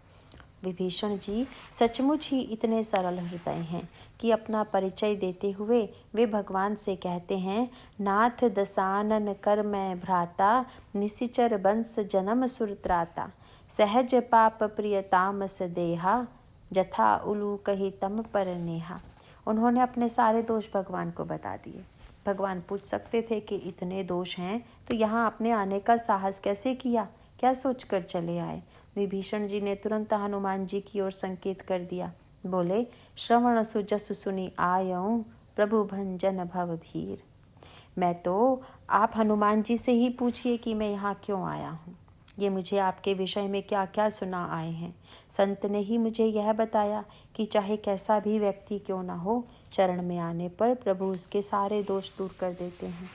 विभीषण जी सचमुच ही इतने सरल हृदय हैं कि अपना परिचय देते हुए वे भगवान से कहते हैं, नाथ दसानन कर मैं भ्राता, निशिचर बंस जन्म सुरत्राता, सहज पाप प्रिय तामस देहा, जथा उलू कही तम पर नेहा। उन्होंने अपने सारे दोष भगवान को बता दिए। भगवान पूछ सकते थे कि इतने दोष हैं तो यहाँ अपने आने का साहस कैसे किया, क्या सोचकर चले आए। विभीषण जी ने तुरंत हनुमान जी की ओर संकेत कर दिया। बोले, श्रवण सुजस सुनी आयऊं, प्रभु भंजन भव भीर। मैं तो, आप हनुमान जी से ही पूछिए कि मैं यहाँ क्यों आया हूँ। ये मुझे आपके विषय में क्या क्या सुना आए हैं। संत ने ही मुझे यह बताया कि चाहे कैसा भी व्यक्ति क्यों न हो, चरण में आने पर प्रभु उसके सारे दोष दूर कर देते हैं।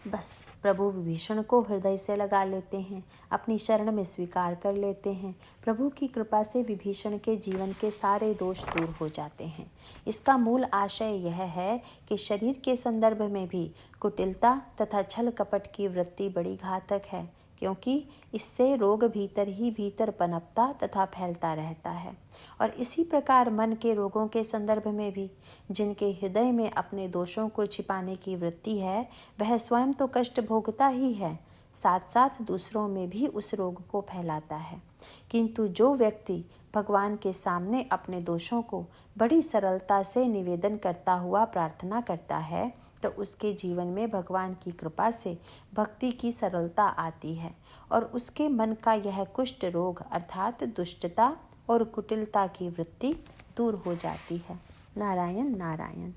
बस प्रभु विभीषण को हृदय से लगा लेते हैं, अपनी शरण में स्वीकार कर लेते हैं। प्रभु की कृपा से विभीषण के जीवन के सारे दोष दूर हो जाते हैं। इसका मूल आशय यह है कि शरीर के संदर्भ में भी कुटिलता तथा छल कपट की वृत्ति बड़ी घातक है, क्योंकि इससे रोग भीतर ही भीतर पनपता तथा फैलता रहता है। और इसी प्रकार मन के रोगों के संदर्भ में भी जिनके हृदय में अपने दोषों को छिपाने की वृत्ति है, वह स्वयं तो कष्ट भोगता ही है, साथ साथ दूसरों में भी उस रोग को फैलाता है। किंतु जो व्यक्ति भगवान के सामने अपने दोषों को बड़ी सरलता से निवेदन करता हुआ प्रार्थना करता है तो उसके जीवन में भगवान की कृपा से भक्ति की सरलता आती है और उसके मन का यह कुष्ठ रोग अर्थात दुष्टता और कुटिलता की वृत्ति दूर हो जाती है। नारायण नारायण।